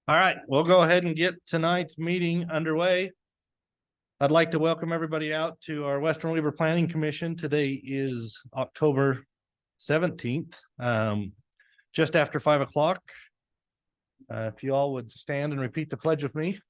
All right, we'll go ahead and get tonight's meeting underway. I'd like to welcome everybody out to our Western Weaver Planning Commission. Today is October 17th, just after 5 o'clock. If you all would stand and repeat the pledge with me.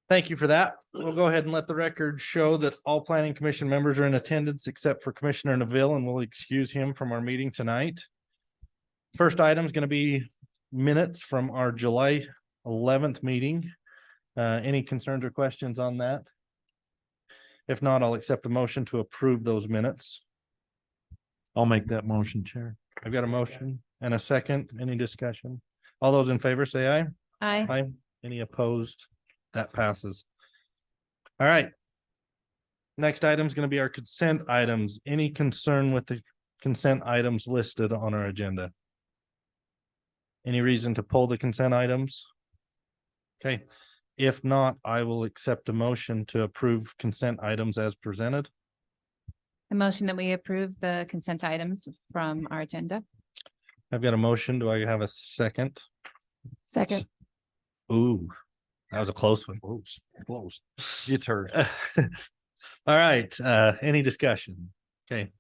Thank you for that. We'll go ahead and let the record show that all planning commission members are in attendance except for Commissioner Neville, and we'll excuse him from our meeting tonight. First item is going to be minutes from our July 11th meeting. Any concerns or questions on that? If not, I'll accept a motion to approve those minutes. I'll make that motion, Chair. I've got a motion and a second. Any discussion? All those in favor say aye. Aye. Aye. Any opposed? That passes. All right. Next item is going to be our consent items. Any concern with the consent items listed on our agenda? Any reason to pull the consent items? Okay. If not, I will accept a motion to approve consent items as presented. A motion that we approve the consent items from our agenda. I've got a motion. Do I have a second? Second. Ooh, that was a close one. Close. It's heard. All right, any discussion? Okay,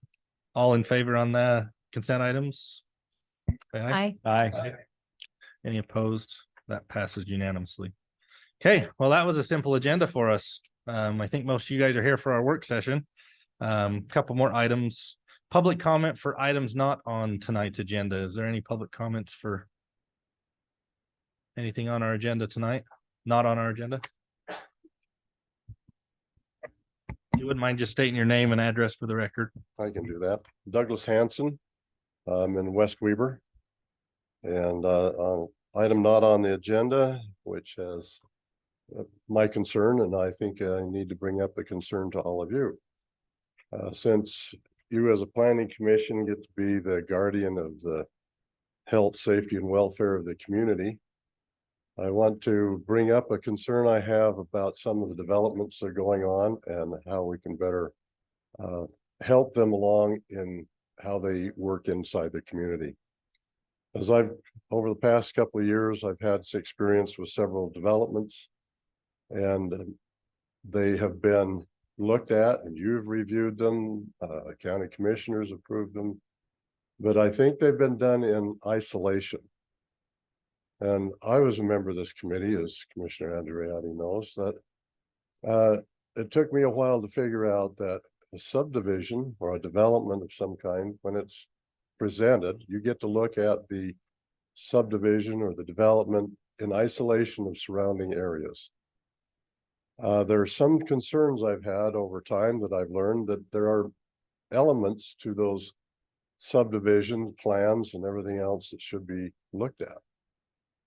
all in favor on the consent items? Aye. Aye. Any opposed? That passes unanimously. Okay, well, that was a simple agenda for us. I think most of you guys are here for our work session. Couple more items. Public comment for items not on tonight's agenda. Is there any public comments for anything on our agenda tonight? Not on our agenda? You wouldn't mind just stating your name and address for the record? I can do that. Douglas Hanson. I'm in West Weber. And item not on the agenda, which has my concern, and I think I need to bring up a concern to all of you. Since you as a planning commission get to be the guardian of the health, safety, and welfare of the community, I want to bring up a concern I have about some of the developments that are going on and how we can better help them along in how they work inside the community. As over the past couple of years, I've had experience with several developments, and they have been looked at, and you've reviewed them, county commissioners approved them, but I think they've been done in isolation. And I was a member of this committee, as Commissioner Aydelotte knows, that it took me a while to figure out that a subdivision or a development of some kind, when it's presented, you get to look at the subdivision or the development in isolation of surrounding areas. There are some concerns I've had over time that I've learned that there are elements to those subdivision plans and everything else that should be looked at.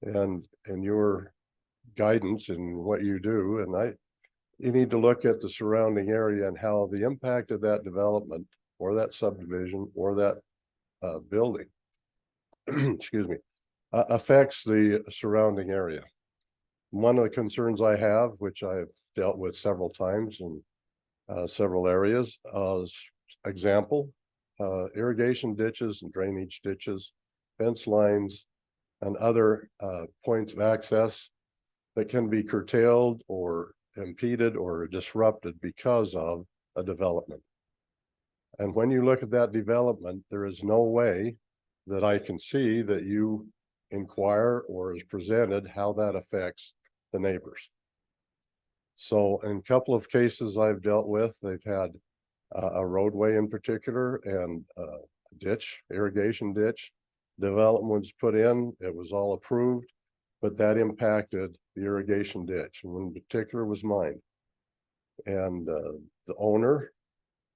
And your guidance in what you do, and you need to look at the surrounding area and how the impact of that development or that subdivision or that building excuse me, affects the surrounding area. One of the concerns I have, which I've dealt with several times in several areas, is example, irrigation ditches and drainage ditches, fence lines, and other points of access that can be curtailed or impeded or disrupted because of a development. And when you look at that development, there is no way that I can see that you inquire or is presented how that affects the neighbors. So in a couple of cases I've dealt with, they've had a roadway in particular and a ditch, irrigation ditch. Development was put in, it was all approved, but that impacted the irrigation ditch, and one in particular was mine. And the owner,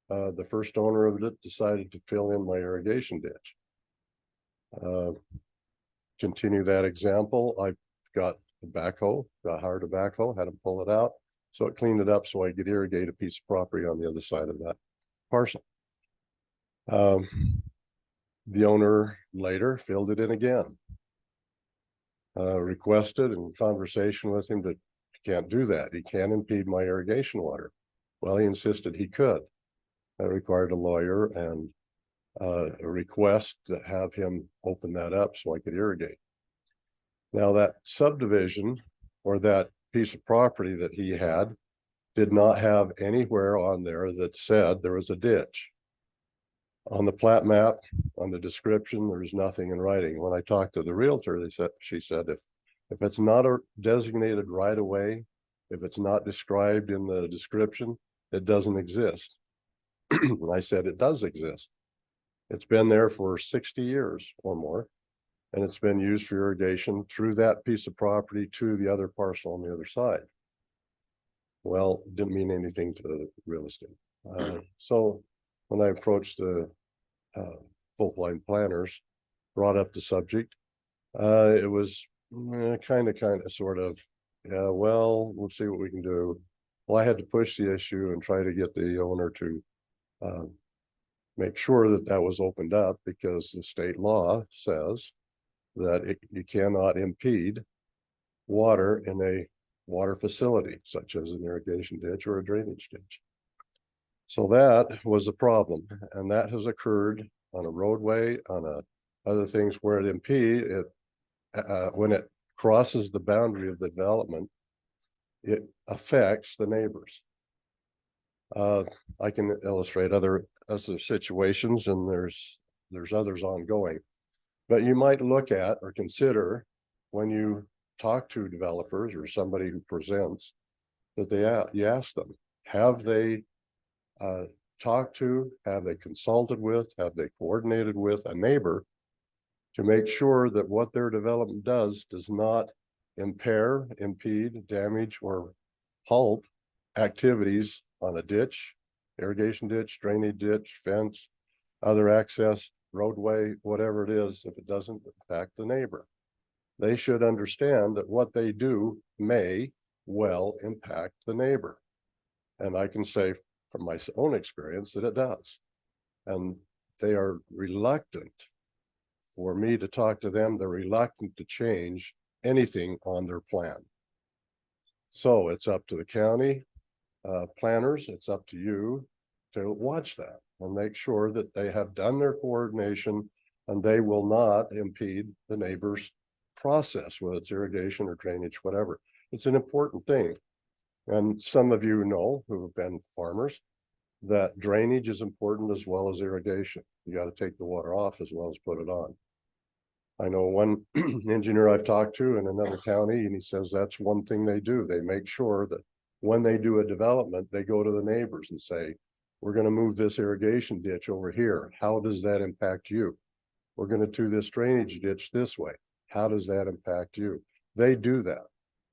the first owner of it, decided to fill in my irrigation ditch. Continue that example, I got a backhoe, hired a backhoe, had him pull it out, so it cleaned it up so I could irrigate a piece of property on the other side of that parcel. The owner later filled it in again. Requested in conversation with him that he can't do that. He can't impede my irrigation water. Well, he insisted he could. That required a lawyer and a request to have him open that up so I could irrigate. Now that subdivision or that piece of property that he had did not have anywhere on there that said there was a ditch. On the plat map, on the description, there's nothing in writing. When I talked to the realtor, she said, if it's not a designated right of way, if it's not described in the description, it doesn't exist. And I said, it does exist. It's been there for 60 years or more, and it's been used for irrigation through that piece of property to the other parcel on the other side. Well, didn't mean anything to the real estate. So when I approached the full-line planners, brought up the subject, it was kind of sort of, yeah, well, we'll see what we can do. Well, I had to push the issue and try to get the owner to make sure that that was opened up, because the state law says that you cannot impede water in a water facility, such as an irrigation ditch or a drainage ditch. So that was a problem, and that has occurred on a roadway, on other things where it when it crosses the boundary of the development, it affects the neighbors. I can illustrate other situations, and there's others ongoing. But you might look at or consider, when you talk to developers or somebody who presents, that you ask them, have they talked to, have they consulted with, have they coordinated with a neighbor to make sure that what their development does not impair, impede, damage, or halt activities on a ditch, irrigation ditch, drainage ditch, fence, other access, roadway, whatever it is, if it doesn't impact the neighbor. They should understand that what they do may well impact the neighbor. And I can say from my own experience that it does. And they are reluctant for me to talk to them. They're reluctant to change anything on their plan. So it's up to the county planners, it's up to you to watch that and make sure that they have done their coordination and they will not impede the neighbor's process, whether it's irrigation or drainage, whatever. It's an important thing. And some of you know, who have been farmers, that drainage is important as well as irrigation. You got to take the water off as well as put it on. I know one engineer I've talked to in another county, and he says that's one thing they do. They make sure that when they do a development, they go to the neighbors and say, we're going to move this irrigation ditch over here. How does that impact you? We're going to do this drainage ditch this way. How does that impact you? They do that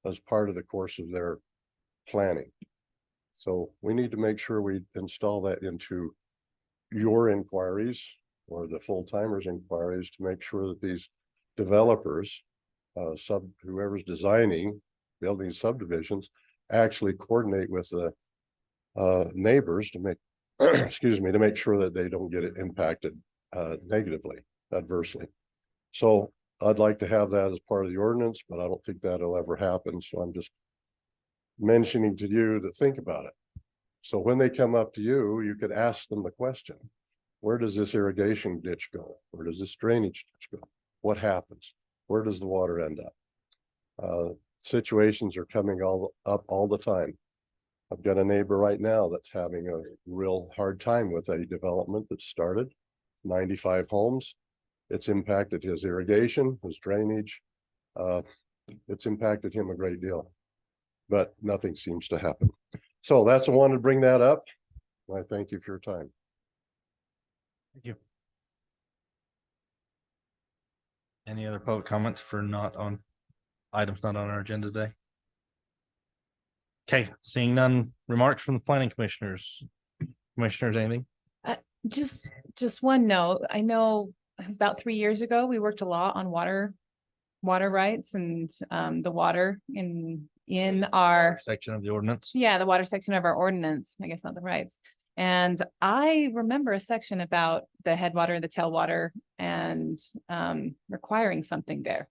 as part of the course of their planning. So we need to make sure we install that into your inquiries or the full-timers inquiries to make sure that these developers, whoever's designing, building subdivisions, actually coordinate with the neighbors to make, excuse me, to make sure that they don't get it impacted negatively, adversely. So I'd like to have that as part of the ordinance, but I don't think that'll ever happen. So I'm just mentioning to you to think about it. So when they come up to you, you could ask them the question, where does this irrigation ditch go? Where does this drainage ditch go? What happens? Where does the water end up? Situations are coming up all the time. I've got a neighbor right now that's having a real hard time with a development that started 95 homes. It's impacted his irrigation, his drainage. It's impacted him a great deal, but nothing seems to happen. So that's, I wanted to bring that up. I thank you for your time. Thank you. Any other public comments for items not on our agenda today? Okay, seeing none, remarks from the planning commissioners. Commissioners, anything? Just one note. I know it was about 3 years ago, we worked a lot on water rights and the water in our Section of the ordinance. the water section of our ordinance, I guess not the rights. And I remember a section about the headwater, the tailwater, and requiring something there.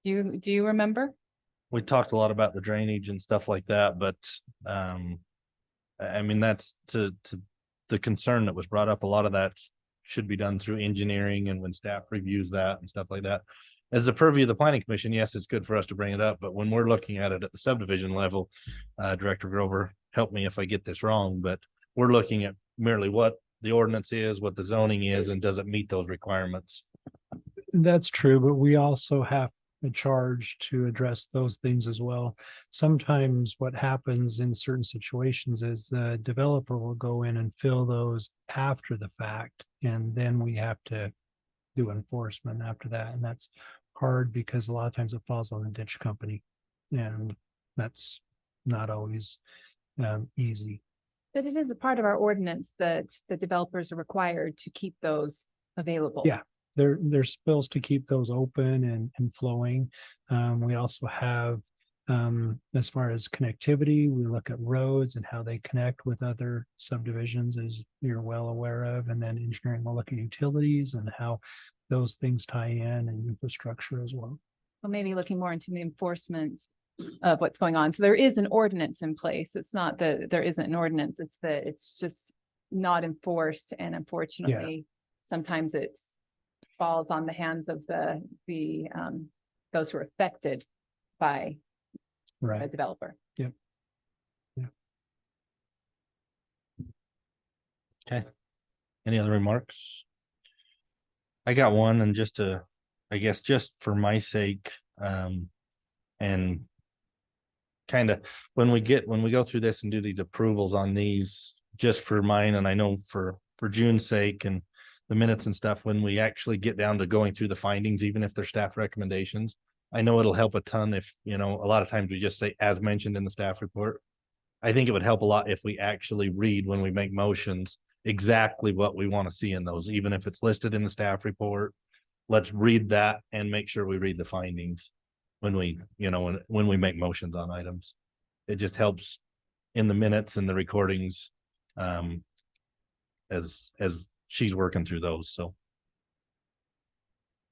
Do you remember? We talked a lot about the drainage and stuff like that, but I mean, that's to the concern that was brought up. A lot of that should be done through engineering and when staff reviews that and stuff like that. As the purview of the planning commission, yes, it's good for us to bring it up, but when we're looking at it at the subdivision level, Director Grover, help me if I get this wrong, but we're looking at merely what the ordinance is, what the zoning is, and does it meet those requirements? That's true, but we also have a charge to address those things as well. Sometimes what happens in certain situations is the developer will go in and fill those after the fact, and then we have to do enforcement after that, and that's hard because a lot of times it falls on the ditch company, and that's not always easy. But it is a part of our ordinance that the developers are required to keep those available. Yeah. They're supposed to keep those open and flowing. We also have, as far as connectivity, we look at roads and how they connect with other subdivisions, as you're well aware of. And then engineering will look at utilities and how those things tie in, and infrastructure as well. Well, maybe looking more into the enforcement of what's going on. So there is an ordinance in place. It's not that there isn't an ordinance, it's that it's just not enforced. And unfortunately, sometimes it's falls on the hands of the those who are affected by a Right. developer. Yep. Yeah. Okay. Any other remarks? I got one, and just to, I guess, just for my sake, and kind of when we go through this and do these approvals on these, just for mine, and I know for June's sake and the minutes and stuff, when we actually get down to going through the findings, even if they're staff recommendations, I know it'll help a ton if, a lot of times we just say, as mentioned in the staff report. I think it would help a lot if we actually read when we make motions exactly what we want to see in those, even if it's listed in the staff report. Let's read that and make sure we read the findings when we, when we make motions on items. It just helps in the minutes and the recordings, as she's working through those. So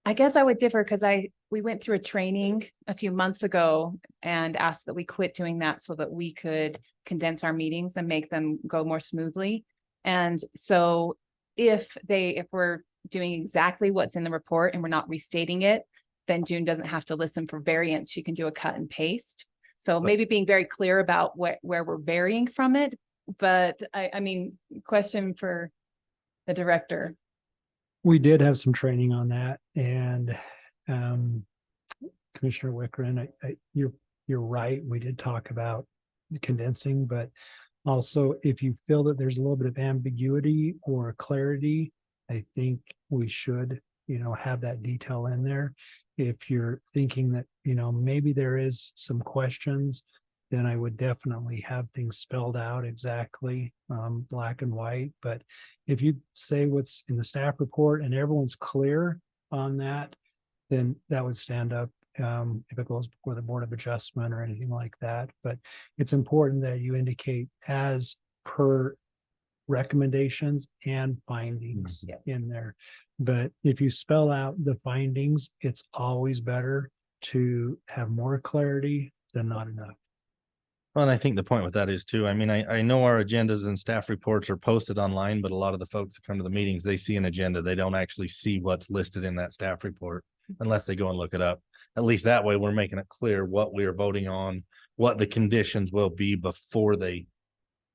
I guess I would differ because we went through a training a few months ago and asked that we quit doing that so that we could condense our meetings and make them go more smoothly. And so if we're doing exactly what's in the report and we're not restating it, then June doesn't have to listen for variance. She can do a cut and paste. So maybe being very clear about where we're varying from it. But I mean, question for the director. We did have some training on that, and Commissioner Wickren, you're right. We did talk about condensing, but also if you feel that there's a little bit of ambiguity or clarity, I think we should, have that detail in there. If you're thinking that, maybe there is some questions, then I would definitely have things spelled out exactly, black and white. But if you say what's in the staff report and everyone's clear on that, then that would stand up, if it goes before the Board of Adjustment or anything like that. But it's important that you indicate as per recommendations and findings in there. But if you spell out the findings, it's always better to have more clarity than not enough. well, and I think the point with that is too, I mean, I know our agendas and staff reports are posted online, but a lot of the folks that come to the meetings, they see an agenda. They don't actually see what's listed in that staff report unless they go and look it up. At least that way we're making it clear what we are voting on, what the conditions will be before they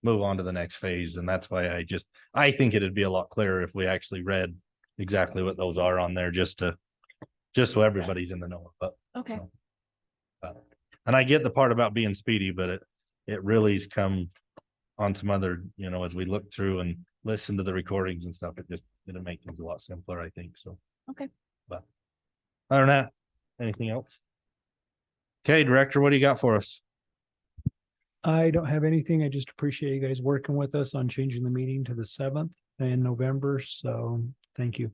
move on to the next phase. And that's why I think it'd be a lot clearer if we actually read exactly what those are on there, just so everybody's in the know. But Okay. and I get the part about being speedy, but it really's come on some other, as we look through and listen to the recordings and stuff, it'll make things a lot simpler, I think. So. Okay. But other than that, anything else? Okay, Director, what do you got for us? I don't have anything. I just appreciate you guys working with us on changing the meeting to the 7th in November. So thank you.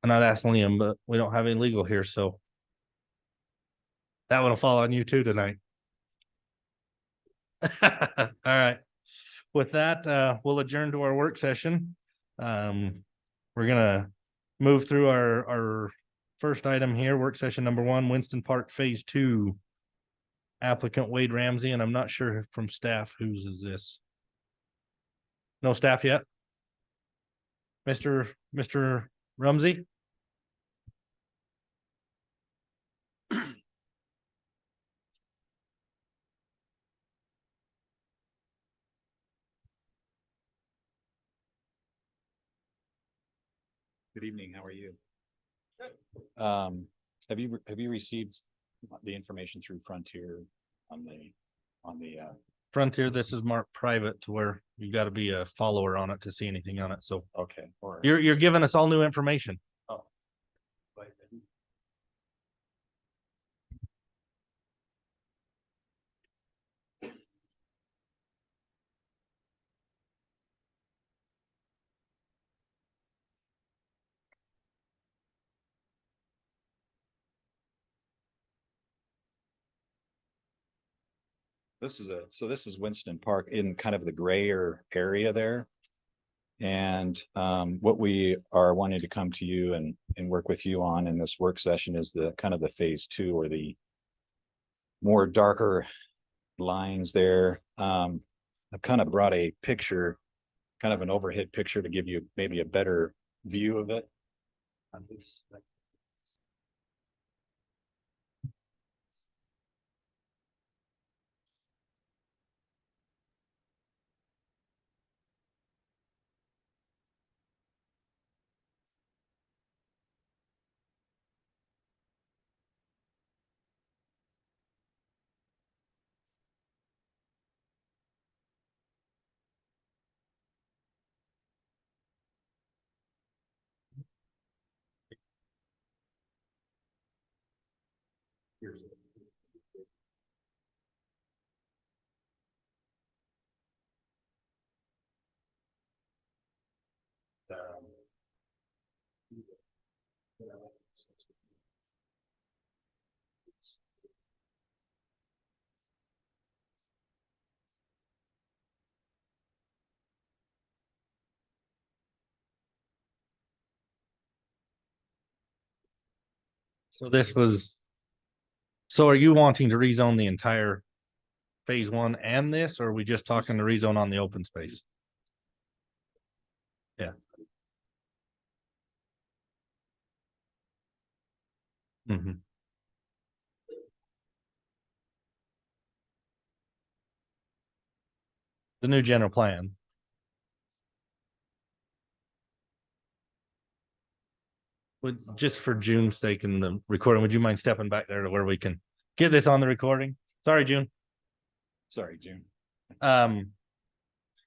I'm not asking Liam, but we don't have any legal here, so that one will fall on you too tonight. All right. with that, we'll adjourn to our work session. We're gonna move through our first item here, work session number 1, Winston Park Phase 2. Applicant Wade Ramsey, and I'm not sure from staff whose is this. No staff yet? Mr. Rumsey? Good evening, how are you? Have you received the information through Frontier on the Frontier, this is marked private to where you gotta be a follower on it to see anything on it, so okay, or you're giving us all new information. oh. This is Winston Park in kind of the grayer area there. And what we are wanting to come to you and work with you on in this work session is the kind of the phase 2 or the more darker lines there. I've kind of brought a picture, kind of an overhead picture to give you maybe a better view of it. So this was. So are you wanting to rezone the entire phase 1 and this, or are we just talking to rezone on the open space? Yeah. Mhm. The new general plan. Would, just for June's sake in the recording, would you mind stepping back there to where we can get this on the recording? Sorry, June. Sorry, June.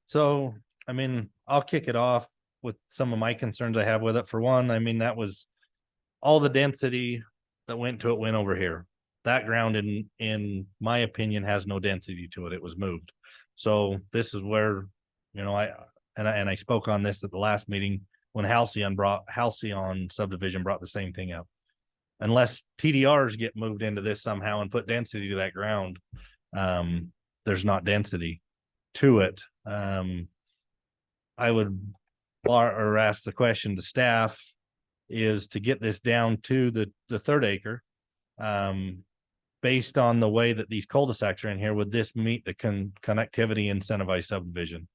So, I mean, I'll kick it off with some of my concerns I have with it. For one, I mean, that was all the density that went to it went over here. That ground in my opinion, has no density to it. It was moved. So this is where, you know, I spoke on this at the last meeting when Halcyon Subdivision brought the same thing up. Unless TDRs get moved into this somehow and put density to that ground, there's not density to it. I would or ask the question to staff is to get this down to the 3rd acre. Based on the way that these cul-de-sacs are in here, would this meet the connectivity incentivized subdivision?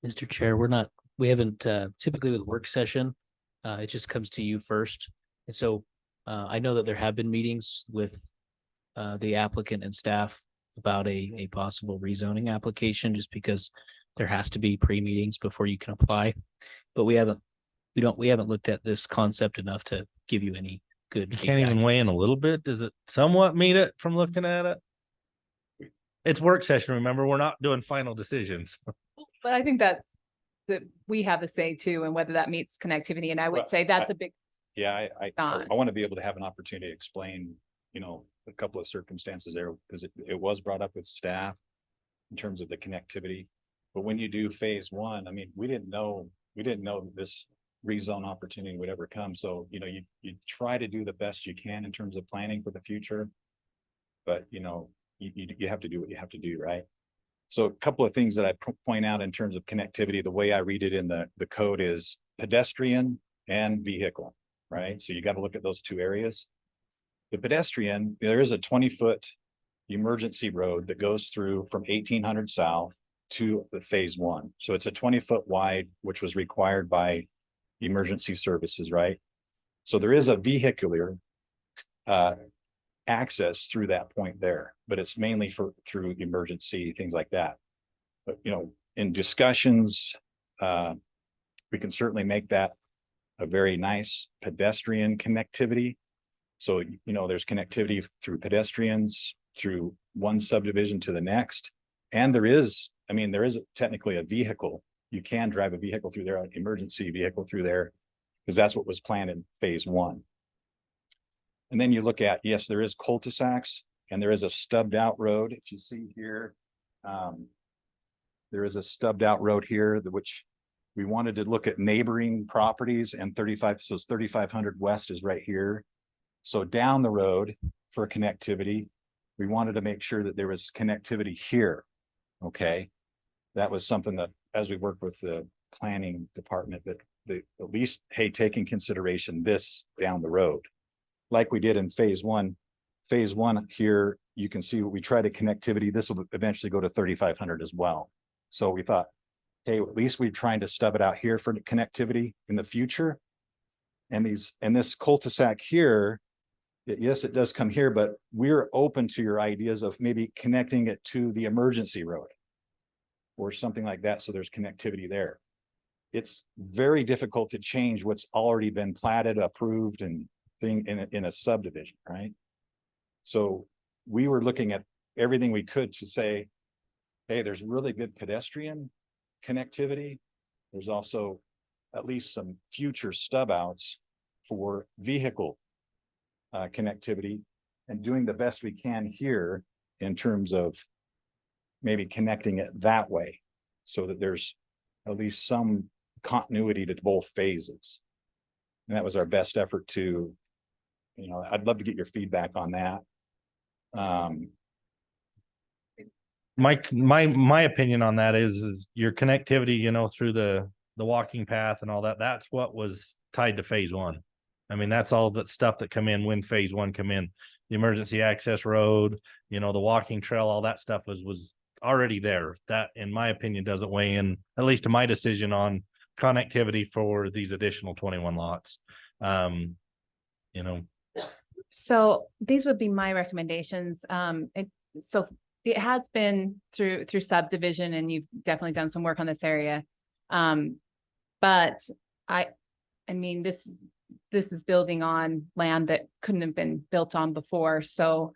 Mr. Chair, we haven't typically with work session, it just comes to you first. And so I know that there have been meetings with the applicant and staff about a possible rezoning application, just because there has to be pre-meetings before you can apply. But we haven't looked at this concept enough to give you any good You can't feedback. even weigh in a little bit? Does it somewhat meet it from looking at it? It's work session, remember? We're not doing final decisions. But I think that we have a say too, and whether that meets connectivity. And I would Well, say that's a big, Yeah, I Not. want to be able to have an opportunity to explain, you know, a couple of circumstances there, because it was brought up with staff in terms of the connectivity. But when you do phase 1, I mean, we didn't know we didn't know that this rezone opportunity would ever come. So, you know, you try to do the best you can in terms of planning for the future. But, you know, you have to do what you have to do, right? So a couple of things that I point out in terms of connectivity, the way I read it in the code is pedestrian and vehicle, right? So you got to look at those two areas. The pedestrian, there is a 20-foot emergency road that goes through from 1800 south to the phase 1. So it's a 20-foot wide, which was required by emergency services, right? So there is a vehicular access through that point there, but it's mainly through emergency, things like that. But, you know, in discussions, we can certainly make that a very nice pedestrian connectivity. So, you know, there's connectivity through pedestrians, through one subdivision to the next. And there is technically a vehicle. You can drive a vehicle through there, an emergency vehicle through there, because that's what was planned in phase 1. And then you look at, yes, there is cul-de-sacs and there is a stubbed out road. If you see here, there is a stubbed out road here, which we wanted to look at neighboring properties, and 35, so it's 3500 west is right here. So down the road for connectivity, we wanted to make sure that there was connectivity here. Okay. That was something that, as we worked with the planning department, that they at least, hey, take in consideration this down the road. Like we did in phase 1. Phase 1 here, you can see we tried the connectivity. This will eventually go to 3500 as well. So we thought, hey, at least we're trying to stub it out here for connectivity in the future. And this cul-de-sac here, yes, it does come here, but we're open to your ideas of maybe connecting it to the emergency road or something like that. So there's connectivity there. It's very difficult to change what's already been platted, approved, and thing in a subdivision, right? So we were looking at everything we could to say, hey, there's really good pedestrian connectivity. There's also at least some future stub outs for vehicle connectivity, and doing the best we can here in terms of maybe connecting it that way so that there's at least some continuity to both phases. And that was our best effort to, you know, I'd love to get your feedback on that. My opinion on that is your connectivity, you know, through the walking path and all that. That's what was tied to phase 1. I mean, that's all that stuff that come in when phase 1 come in. The emergency access road, you know, the walking trail, all that stuff was already there. That, in my opinion, doesn't weigh in, at least to my decision on connectivity for these additional 21 lots. You know. So these would be my recommendations. So it has been through subdivision, and you've definitely done some work on this area. But I mean, this is building on land that couldn't have been built on before. So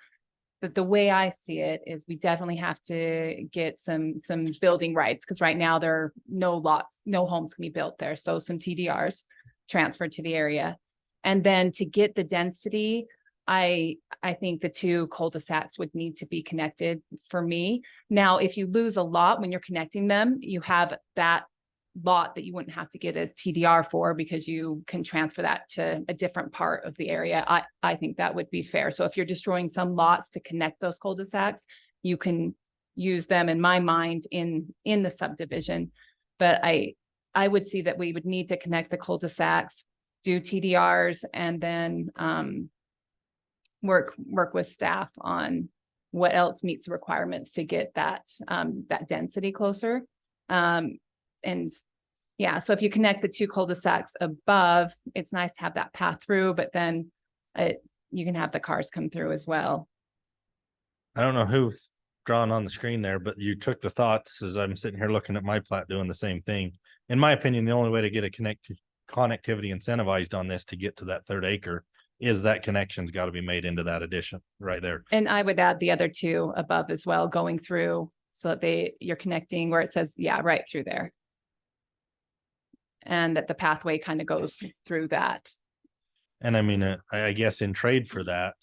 the way I see it is we definitely have to get some building rights, because right now there are no lots, no homes can be built there. So some TDRs transferred to the area. And then to get the density, I think the two cul-de-sacs would need to be connected for me. Now, if you lose a lot when you're connecting them, you have that lot that you wouldn't have to get a TDR for, because you can transfer that to a different part of the area. I think that would be fair. So if you're destroying some lots to connect those cul-de-sacs, you can use them, in my mind, in the subdivision. But I would see that we would need to connect the cul-de-sacs, do TDRs, and then work with staff on what else meets the requirements to get that density closer. And yeah, so if you connect the two cul-de-sacs above, it's nice to have that path through, but then you can have the cars come through as well. I don't know who's drawn on the screen there, but you took the thoughts as I'm sitting here looking at my plat doing the same thing. In my opinion, the only way to get a connectivity incentivized on this to get to that 3rd acre is that connection's got to be made into that addition right there. And I would add the other two above as well, going through, so that you're connecting where it says, yeah, right through there. And that the pathway kind of goes through that. And I mean, I guess in trade for that,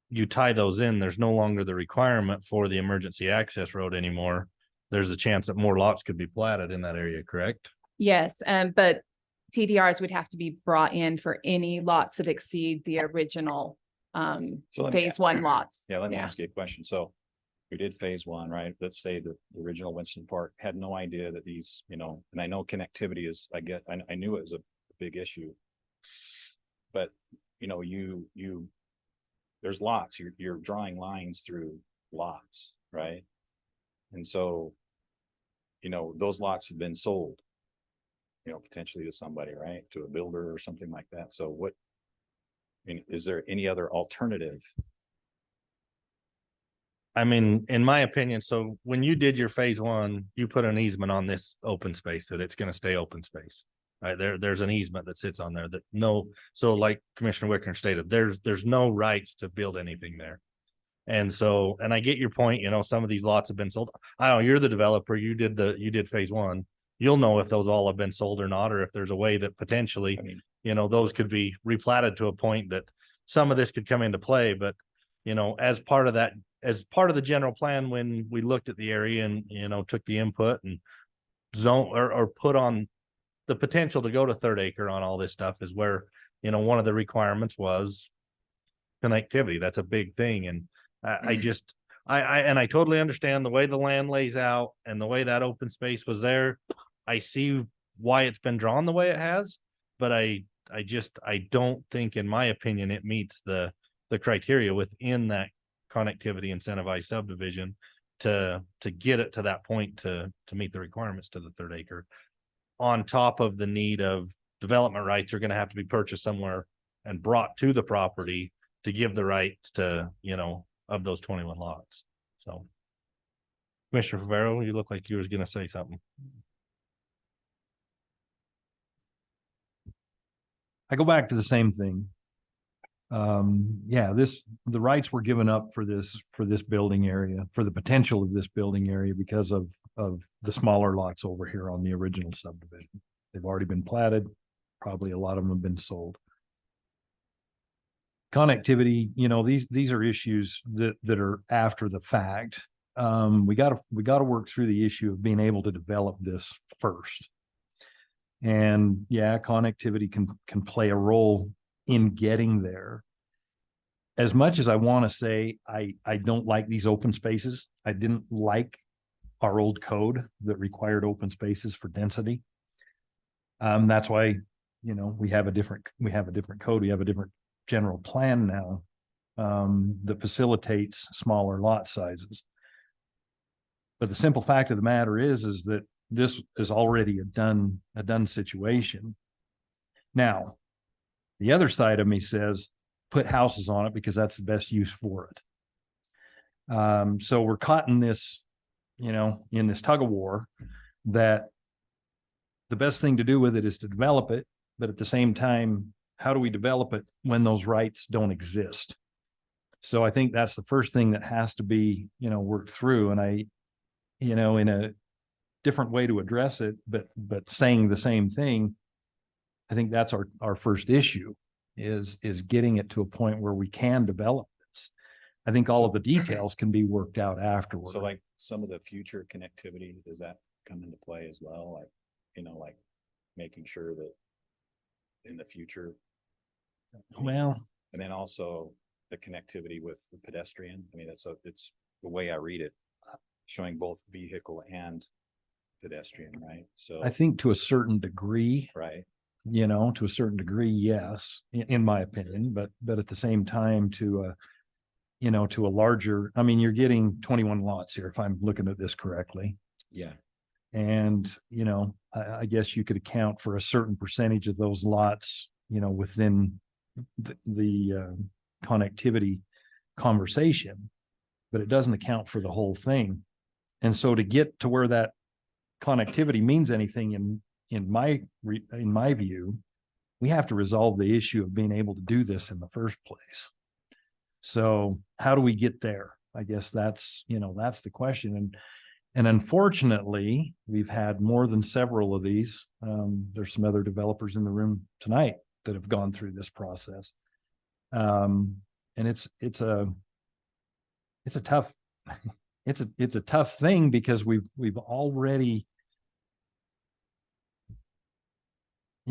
you tie those in, there's no longer the requirement for the emergency access road anymore. There's a chance that more lots could be platted in that area, correct? Yes, but TDRs would have to be brought in for any lots that exceed the original So let me phase one lots. Yeah, let me Yeah. ask you a question. So we did phase one, right? Let's say the original Winston Park had no idea that these, and I know connectivity is, I knew it was a big issue. But, there's lots, you're drawing lines through lots, right? And so, those lots have been sold, potentially to somebody, right? To a builder or something like that. So is there any other alternative? I mean, in my opinion, so when you did your phase one, you put an easement on this open space that it's gonna stay open space. Right, there's an easement that sits on there so like Commissioner Wicker stated, there's no rights to build anything there. And so, and I get your point, some of these lots have been sold. I don't know, you're the developer, you did phase one. You'll know if those all have been sold or not, or if there's a way that potentially, I mean, those could be replatted to a point that some of this could come into play, but as part of the general plan, when we looked at the area and, took the input and zone or put on the potential to go to third acre on all this stuff is where, one of the requirements was connectivity. That's a big thing. And I totally understand the way the land lays out and the way that open space was there. I see why it's been drawn the way it has, but I don't think, in my opinion, it meets the criteria within that connectivity incentivized subdivision to get it to that point to meet the requirements to the third acre. On top of the need of development rights are going to have to be purchased somewhere and brought to the property to give the rights to, of those 21 lots. So Commissioner Favero, you look like you was going to say something. I go back to the same thing. The rights were given up for this building area, for the potential of this building area because of the smaller lots over here on the original subdivision. They've already been platted. Probably a lot of them have been sold. Connectivity, these are issues that are after the fact. We gotta work through the issue of being able to develop this first. And connectivity can play a role in getting there. As much as I want to say, I don't like these open spaces. I didn't like our old code that required open spaces for density. That's why, we have a different code. We have a different general plan now that facilitates smaller lot sizes. But the simple fact of the matter is that this is already a done situation. Now, the other side of me says, put houses on it because that's the best use for it. So we're caught in this, in this tug of war that the best thing to do with it is to develop it. But at the same time, how do we develop it when those rights don't exist? So I think that's the first thing that has to be, worked through. And in a different way to address it, but saying the same thing, I think that's our first issue is getting it to a point where we can develop this. I think all of the details can be worked out afterwards. So like some of the future connectivity, does that come into play as well? Like, like making sure that in the future. Well, and then also the connectivity with the pedestrian. I mean, it's the way I read it, showing both vehicle and pedestrian, right? So I think to a certain degree, right. To a certain degree, yes, in my opinion, but at the same time to a larger, I mean, you're getting 21 lots here, if I'm looking at this correctly. Yeah. And, I guess you could account for a certain percentage of those lots, within the connectivity conversation, but it doesn't account for the whole thing. And so to get to where that connectivity means anything in my view, we have to resolve the issue of being able to do this in the first place. So how do we get there? I guess that's the question. And unfortunately, we've had more than several of these. There's some other developers in the room tonight that have gone through this process. And it's a tough, it's a tough thing because we've already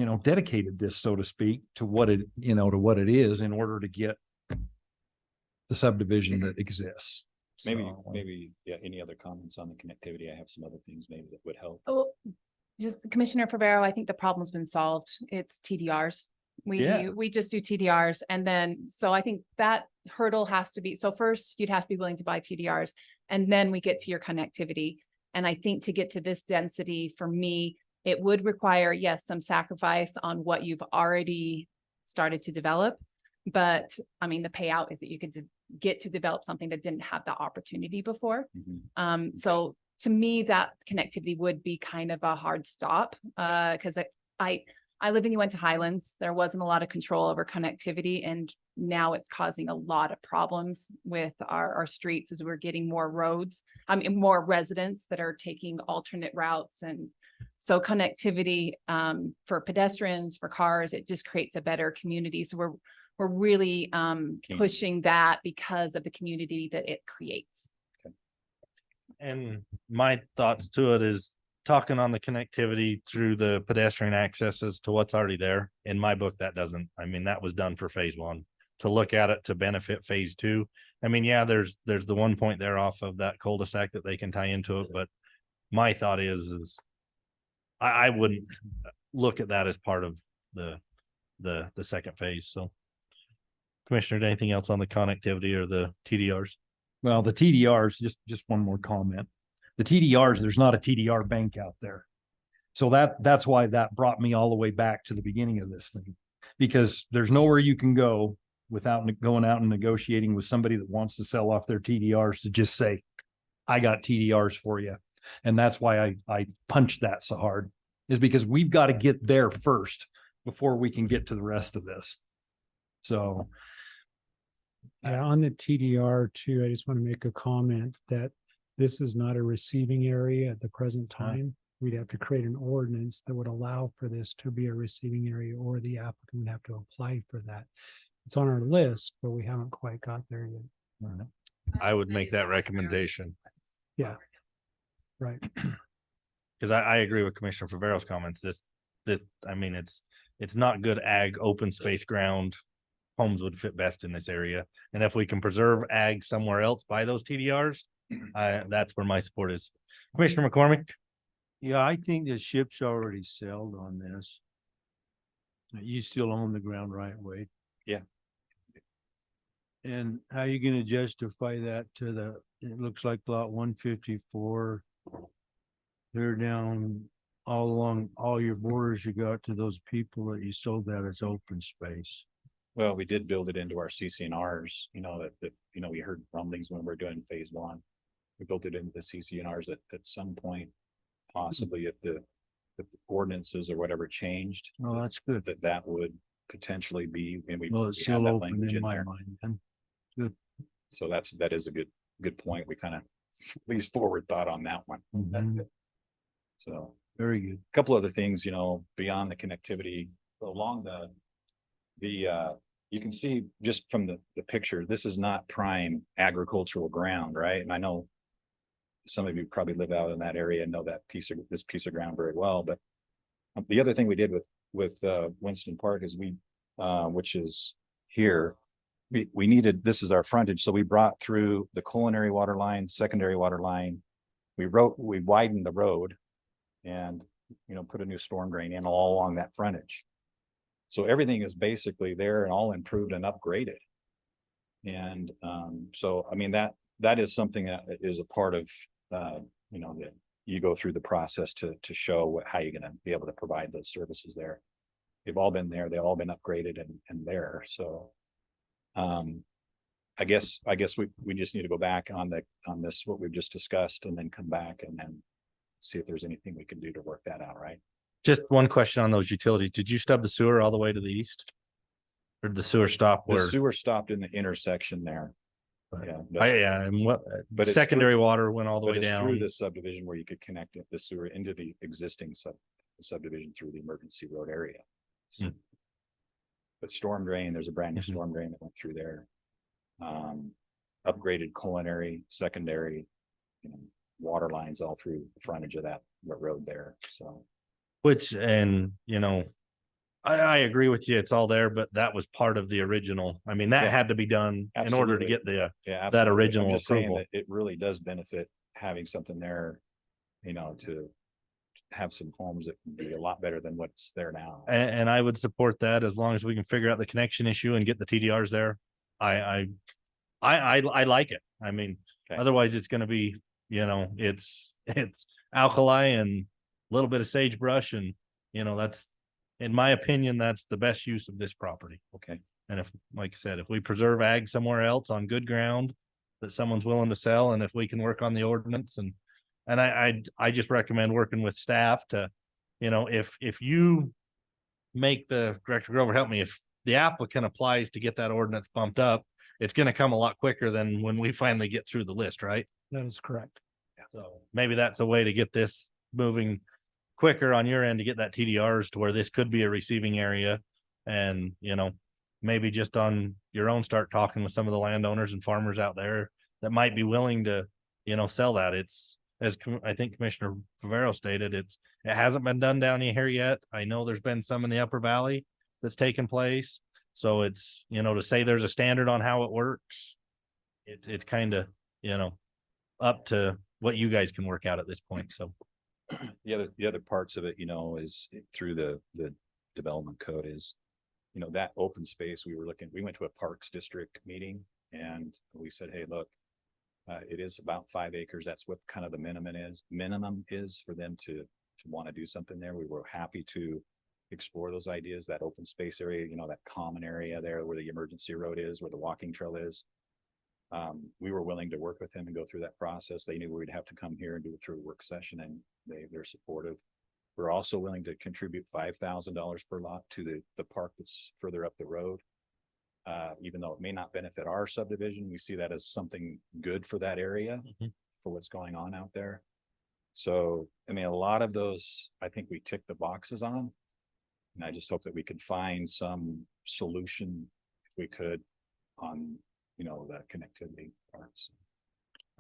dedicated this, so to speak, to what it, to what it is in order to get the subdivision that exists. Maybe, So, maybe, yeah, any other comments on the connectivity? I have some other things maybe that would help. Oh, just Commissioner Favero, I think the problem's been solved. It's TDRs. Yeah. We just do TDRs, and then, so I think that hurdle has to be, so first you'd have to be willing to buy TDRs, and then we get to your connectivity. And I think to get to this density, for me, it would require, yes, some sacrifice on what you've already started to develop. But I mean, the payout is that you could get to develop something that didn't have the opportunity before. Mhm. So to me, that connectivity would be kind of a hard stop, because I live in Uinta Highlands. There wasn't a lot of control over connectivity, and now it's causing a lot of problems with our streets as we're getting more roads. I mean, more residents that are taking alternate routes, and so connectivity for pedestrians, for cars, it just creates a better community. So we're really pushing that because of the community that it creates. And my thoughts to it is talking on the connectivity through the pedestrian accesses to what's already there. In my book, that doesn't, I mean, that was done for phase one. To look at it to benefit phase two. I mean, yeah, there's the one point there off of that cul-de-sac that they can tie into it, but my thought is I wouldn't look at that as part of the second phase. So Commissioner, anything else on the connectivity or the TDRs? well, the TDRs, just one more comment. The TDRs, there's not a TDR bank out there. So that's why that brought me all the way back to the beginning of this thing, because there's nowhere you can go without going out and negotiating with somebody that wants to sell off their TDRs to just say, I got TDRs for you. And that's why I punched that so hard, is because we've got to get there first before we can get to the rest of this. So. Yeah, on the TDR too, I just want to make a comment that this is not a receiving area at the present time. We'd have to create an ordinance that would allow for this to be a receiving area, or the applicant would have to apply for that. It's on our list, but we haven't quite got there yet. I would make that recommendation. Yeah. Right. Because I agree with Commissioner Favero's comments. I mean, it's not good ag, open space ground. Homes would fit best in this area. And if we can preserve ag somewhere else by those TDRs, that's where my support is. Commissioner McCormick? Yeah, I think the ship's already sailed on this. You still own the ground right of way. Yeah. And how you gonna justify that to it looks like lot 154. They're down all along all your borders you got to those people that you sold that as open space. Well, we did build it into our CCNRs, that we heard rumblings when we were doing phase one. We built it into the CCNRs at some point, possibly if the ordinances or whatever changed, Oh, that's good. that would potentially be, and we Well, have it's still that open language in in my there. mind then. So that is a good point. We kind of at least forward thought on that one. Mhm. So Very good. a couple other things, beyond the connectivity along you can see just from the picture, this is not prime agricultural ground, right? And I know some of you probably live out in that area and know this piece of ground very well, but the other thing we did with Winston Park is which is here, we needed, this is our frontage. So we brought through the culinary water line, secondary water line. We widened the road and, put a new storm drain in all along that frontage. So everything is basically there and all improved and upgraded. And so, I mean, that is something that is a part of, that you go through the process to show how you're going to be able to provide those services there. They've all been there. They've all been upgraded and there. So I guess we just need to go back on this, what we've just discussed, and then come back and then see if there's anything we can do to work that out, right? Just one question on those utilities. Did you stub the sewer all the way to the east? Or did the sewer stop The where? sewer stopped in the intersection there. Yeah. Yeah, and what, But it's secondary water went all the But way it's through down. this subdivision where you could connect the sewer into the existing subdivision through the emergency road area. Hmm. But storm drain, there's a brand new Mhm. storm drain that went through there. Upgraded culinary, secondary, water lines all through the frontage of that road there, so. Which, and I agree with you. It's all there, but that was part of the original. I mean, that Yeah, had to be done in order to absolutely. get the, Yeah, that absolutely. original I'm just saying approval. that it really does benefit having something there, to have some homes that can be a lot better than what's there now. And I would support that as long as we can figure out the connection issue and get the TDRs there. I like it. I mean, Okay. otherwise it's gonna be, it's alkali and a little bit of sagebrush and, that's, in my opinion, that's the best use of this property. Okay, And if, like I said, if we preserve ag somewhere else on good ground that someone's willing to sell, and if we can work on the ordinance and I just recommend working with staff to, if you make the Director Grover, help me, if the applicant applies to get that ordinance bumped up, it's gonna come a lot quicker than when we finally get through the list, right? That is correct. So maybe that's a way to get this moving quicker on your end to get that TDRs to where this could be a receiving area. And, maybe just on your own, start talking with some of the landowners and farmers out there that might be willing to, sell that. It's, I think Commissioner Favero stated, it hasn't been done down here yet. I know there's been some in the Upper Valley that's taken place. So it's, to say there's a standard on how it works, it's kind of, up to what you guys can work out at this point. So the other parts of it, is through the development code is, that open space we went to a Parks District meeting and we said, hey, look, it is about 5 acres. That's what kind of the minimum is for them to want to do something there. We were happy to explore those ideas, that open space area, that common area there where the emergency road is, where the walking trail is. We were willing to work with them and go through that process. They knew we'd have to come here and do it through a work session, and they're supportive. We're also willing to contribute $5,000 per lot to the park that's further up the road. Even though it may not benefit our subdivision, we see that as something good for that area, for what's going on out there. So, I mean, a lot of those, I think we tick the boxes on. And I just hope that we could find some solution, if we could, on, the connectivity parts.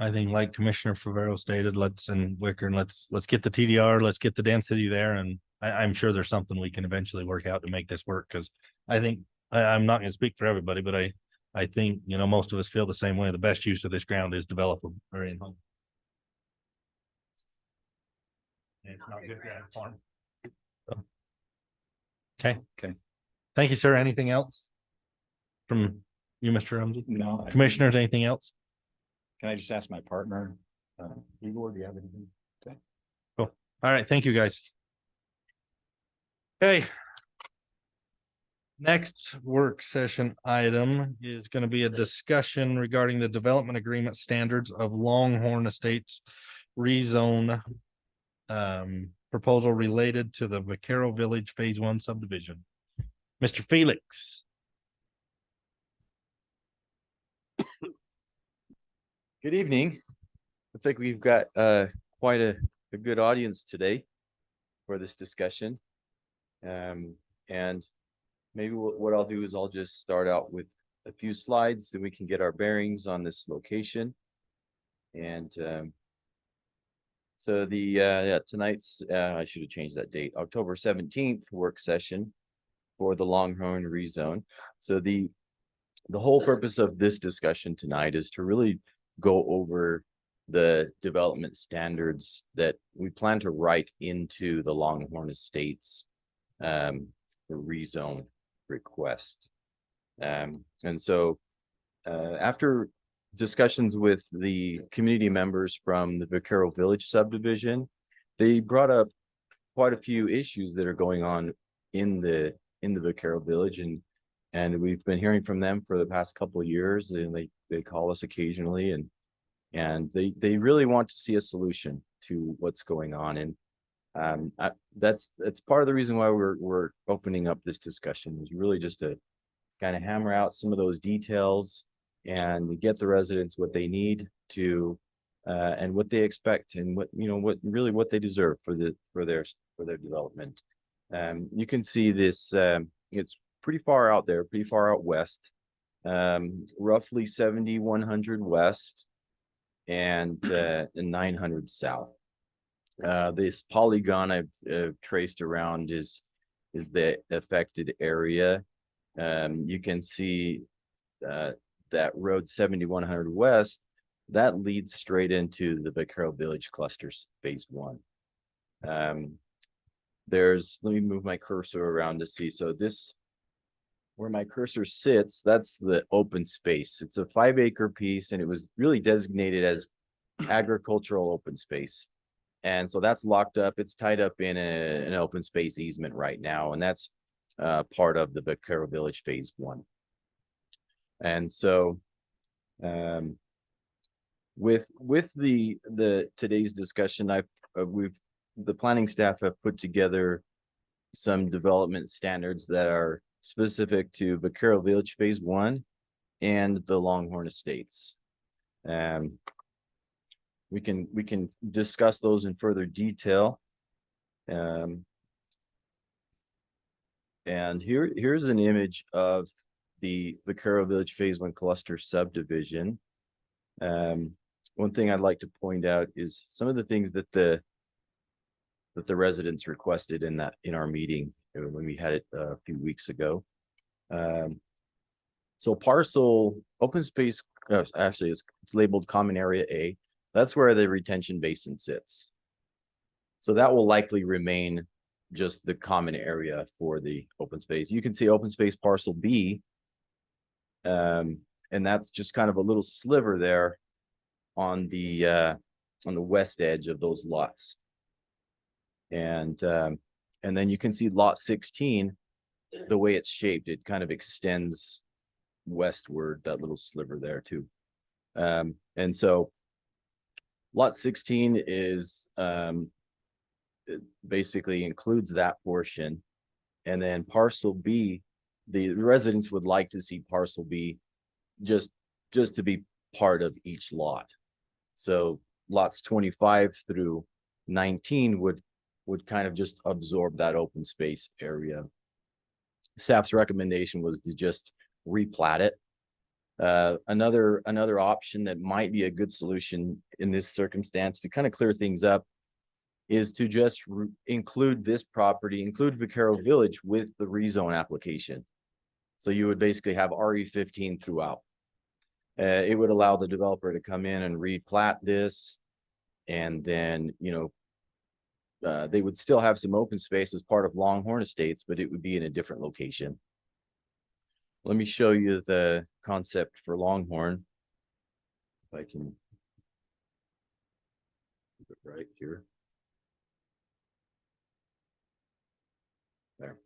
I think, like Commissioner Favero stated, let's get the TDR, let's get the density there. And I'm sure there's something we can eventually work out to make this work. Cause I think, I'm not going to speak for everybody, but I think, most of us feel the same way. The best use of this ground is developable or in home. It's not good ground to farm. So. Okay. Thank you, sir. Anything else from you, Mr. Rumsey? No. Commissioners, anything else? Can I just ask my partner, Igor, do you have anything? Okay. Cool. All right. Thank you, guys. Okay. Next work session item is going to be a discussion regarding the development agreement standards of Longhorn Estates rezone proposal related to the Vaquero Village Phase 1 subdivision. Mr. Felix. Good evening. Looks like we've got quite a good audience today for this discussion. And maybe what I'll do is I'll just start out with a few slides, then we can get our bearings on this location. And so tonight's I should have changed that date, October 17th work session for the Longhorn rezone. So the whole purpose of this discussion tonight is to really go over the development standards that we plan to write into the Longhorn Estates rezone request. And so after discussions with the community members from the Vaquero Village subdivision, they brought up quite a few issues that are going on in the Vaquero Village, and we've been hearing from them for the past couple of years, and they call us occasionally, and they really want to see a solution to what's going on. And that's part of the reason why we're opening up this discussion, is really just to kind of hammer out some of those details and get the residents what they need to and what they expect, and what they deserve for their development. You can see this, it's pretty far out there, pretty far out west, roughly 7,100 west and 900 south. This polygon I've traced around is is the affected area. You can see that road 7100 west, that leads straight into the Vaquero Village clusters phase 1. Let me move my cursor around to see. So this, where my cursor sits, that's the open space. It's a 5-acre piece, and it was really designated as agricultural open space. And so that's locked up. It's tied up in an open space easement right now, and that's part of the Vaquero Village phase 1. And so with the today's discussion, the planning staff have put together some development standards that are specific to Vaquero Village phase 1 and the Longhorn Estates. We can discuss those in further detail. And here's an image of the Vaquero Village phase 1 cluster subdivision. One thing I'd like to point out is some of the things that the residents requested in our meeting when we had it a few weeks ago. So parcel open space, actually it's labeled common area A. That's where the retention basin sits. So that will likely remain just the common area for the open space. You can see open space parcel B. And that's just kind of a little sliver there on the west edge of those lots. And then you can see lot 16, the way it's shaped, it kind of extends westward, that little sliver there too. And so lot 16 is it basically includes that portion. And then parcel B, the residents would like to see parcel B just to be part of each lot. So lots 25 through 19 would kind of just absorb that open space area. Staff's recommendation was to just replat it. Another option that might be a good solution in this circumstance to kind of clear things up is to just include this property, include Vaquero Village with the rezone application. So you would basically have RE15 throughout. It would allow the developer to come in and replat this, and then, they would still have some open space as part of Longhorn Estates, but it would be in a different location. Let me show you the concept for Longhorn. If I can put it right here. There.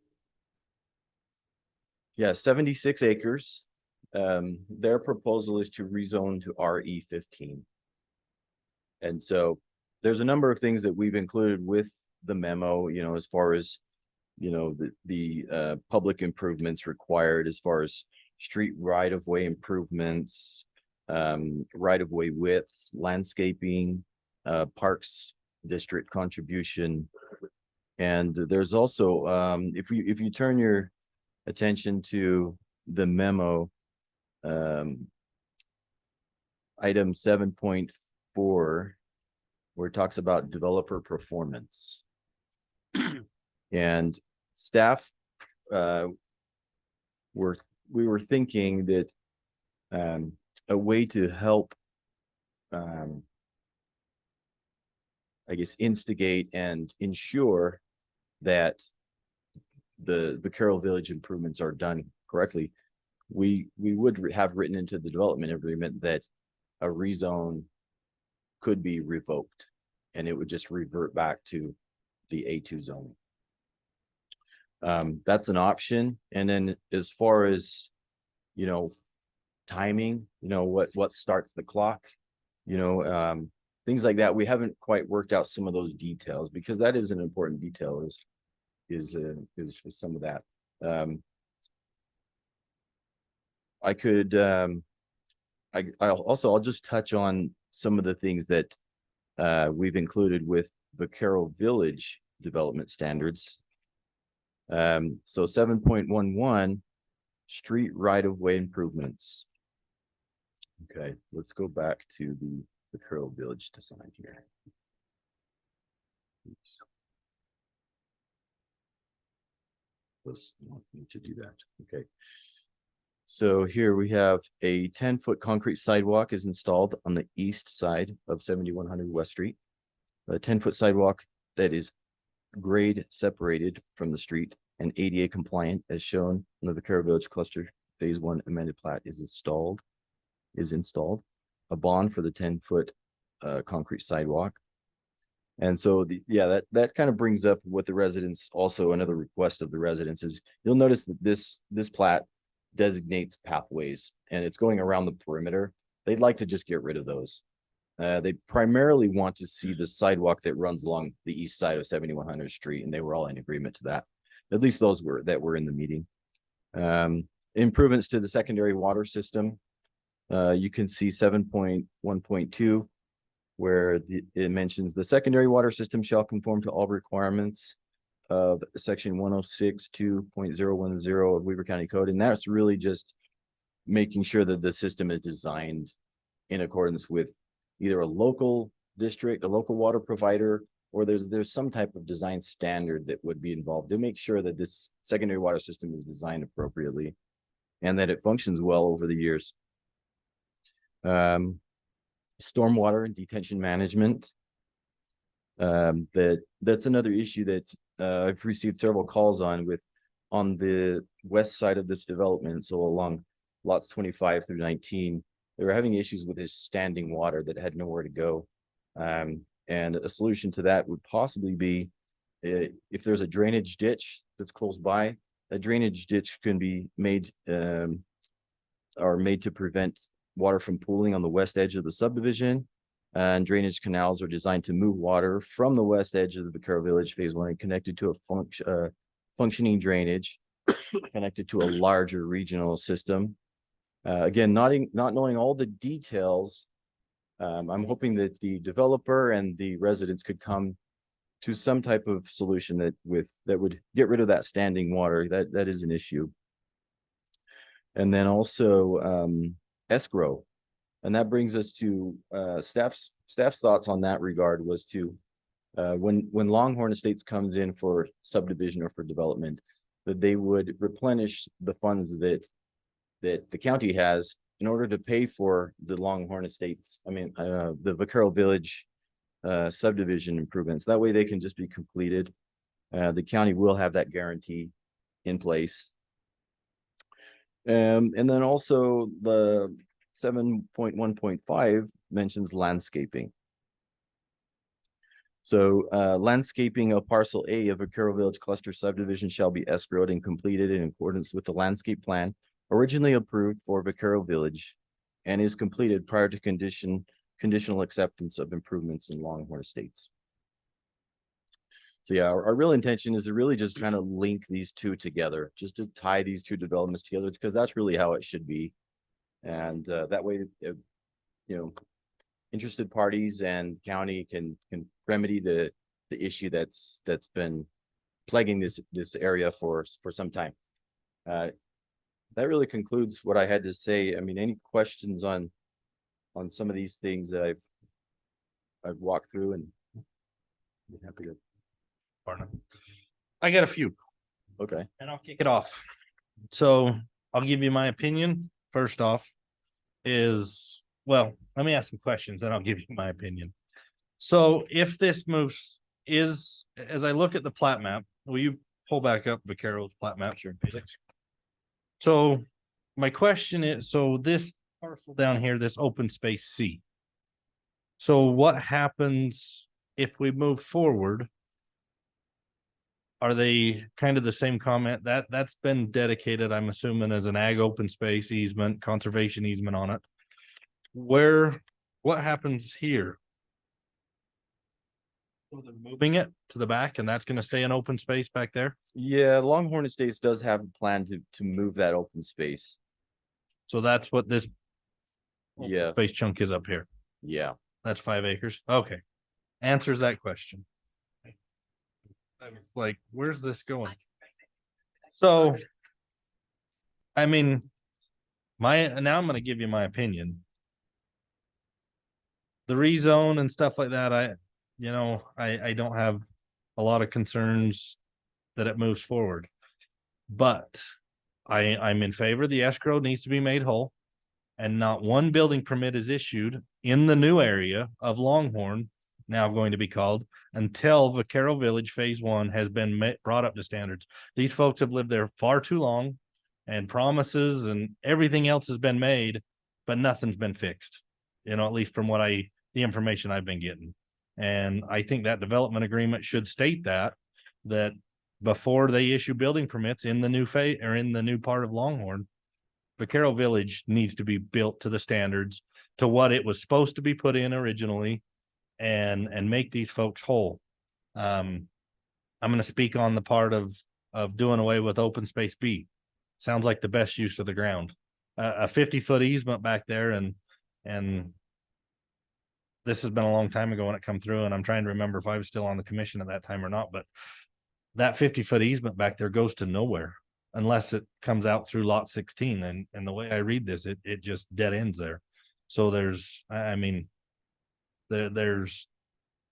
Yeah, 76 acres. Their proposal is to rezone to RE15. And so there's a number of things that we've included with the memo, as far as, the public improvements required, as far as street right-of-way improvements, right-of-way widths, landscaping, parks district contribution. And there's also, if you turn your attention to the memo, item 7.4, where it talks about developer performance. And staff, we were thinking that a way to help, I guess, instigate and ensure that the Vaquero Village improvements are done correctly, we would have written into the development agreement that a rezone could be revoked and it would just revert back to the A2 zone. That's an option. And then as far as, timing, what starts the clock, things like that, we haven't quite worked out some of those details, because that is an important detail is some of that. I'll just touch on some of the things that we've included with Vaquero Village development standards. So 7.11, street right-of-way improvements. Okay, let's go back to the Vaquero Village design here. Oops. was wanting to do that. Okay. So here we have a 10-foot concrete sidewalk is installed on the east side of 7100 West Street. A 10-foot sidewalk that is grade separated from the street and ADA compliant as shown in the Vaquero Village Cluster Phase 1 amended plat is installed. A bond for the 10-foot concrete sidewalk. And so that kind of brings up what the residents, also another request of the residents is, you'll notice that this plat designates pathways and it's going around the perimeter. They'd like to just get rid of those. They primarily want to see the sidewalk that runs along the east side of 7100 Street, and they were all in agreement to that. At least those that were in the meeting. Improvements to the secondary water system. You can see 7.1.2, where it mentions the secondary water system shall conform to all requirements of section 106.2.010 of Weaver County Code. And that's really just making sure that the system is designed in accordance with either a local district, a local water provider, or there's some type of design standard that would be involved to make sure that this secondary water system is designed appropriately and that it functions well over the years. Stormwater and detention management. That's another issue that I've received several calls on the west side of this development. So along lots 25 through 19, they were having issues with this standing water that had nowhere to go. And a solution to that would possibly be if there's a drainage ditch that's close by, that drainage ditch can be made to prevent water from pooling on the west edge of the subdivision. And drainage canals are designed to move water from the west edge of the Vaquero Village Phase 1 and connected to a functioning drainage connected to a larger regional system. Again, not knowing all the details, I'm hoping that the developer and the residents could come to some type of solution that would get rid of that standing water. That is an issue. And then also escrow. And that brings us to staff's thoughts on that regard was to when Longhorn Estates comes in for subdivision or for development, that they would replenish the funds that the county has in order to pay for the Longhorn Estates. The Vaquero Village subdivision improvements. That way they can just be completed. The county will have that guarantee in place. And then also the 7.1.5 mentions landscaping. So landscaping of parcel A of Vaquero Village cluster subdivision shall be escrowed and completed in accordance with the landscape plan originally approved for Vaquero Village and is completed prior to conditional acceptance of improvements in Longhorn Estates. So yeah, our real intention is to really just kind of link these two together, just to tie these two developments together, because that's really how it should be. And that way, interested parties and county can remedy the issue that's been plaguing this area for some time. That really concludes what I had to say. I mean, any questions on some of these things that I've walked through, and I'm happy to. I got a few. Okay. And I'll kick it off. So I'll give you my opinion. First off let me ask some questions, then I'll give you my opinion. So if this moves as I look at the plat map, will you pull back up Vaquero's plat map? Sure. So my question is, so this parcel down here, this open space C. So what happens if we move forward? Are they kind of the same comment that's been dedicated, I'm assuming, as an ag open space easement, conservation easement on it? What happens here? So they're moving it to the back and that's going to stay an open space back there? Yeah, Longhorn Estates does have a plan to move that open space. So that's what this Yeah. space chunk is up here. Yeah. That's 5 acres. Okay. Answers that question. I was like, where's this going? So, I mean, now I'm going to give you my opinion. The rezone and stuff like that, I don't have a lot of concerns that it moves forward. But I'm in favor. The escrow needs to be made whole. And not one building permit is issued in the new area of Longhorn, now going to be called, until Vaquero Village Phase 1 has been brought up to standards. These folks have lived there far too long, and promises and everything else has been made, but nothing's been fixed. You know, at least from the information I've been getting. And I think that development agreement should state that before they issue building permits in the new phase or in the new part of Longhorn, Vaquero Village needs to be built to the standards to what it was supposed to be put in originally and make these folks whole. I'm going to speak on the part of doing away with open space B. Sounds like the best use of the ground. A 50-foot easement back there and this has been a long time ago when it come through, and I'm trying to remember if I was still on the commission at that time or not, but that 50-foot easement back there goes to nowhere unless it comes out through lot 16. And the way I read this, it just dead ends there. So there's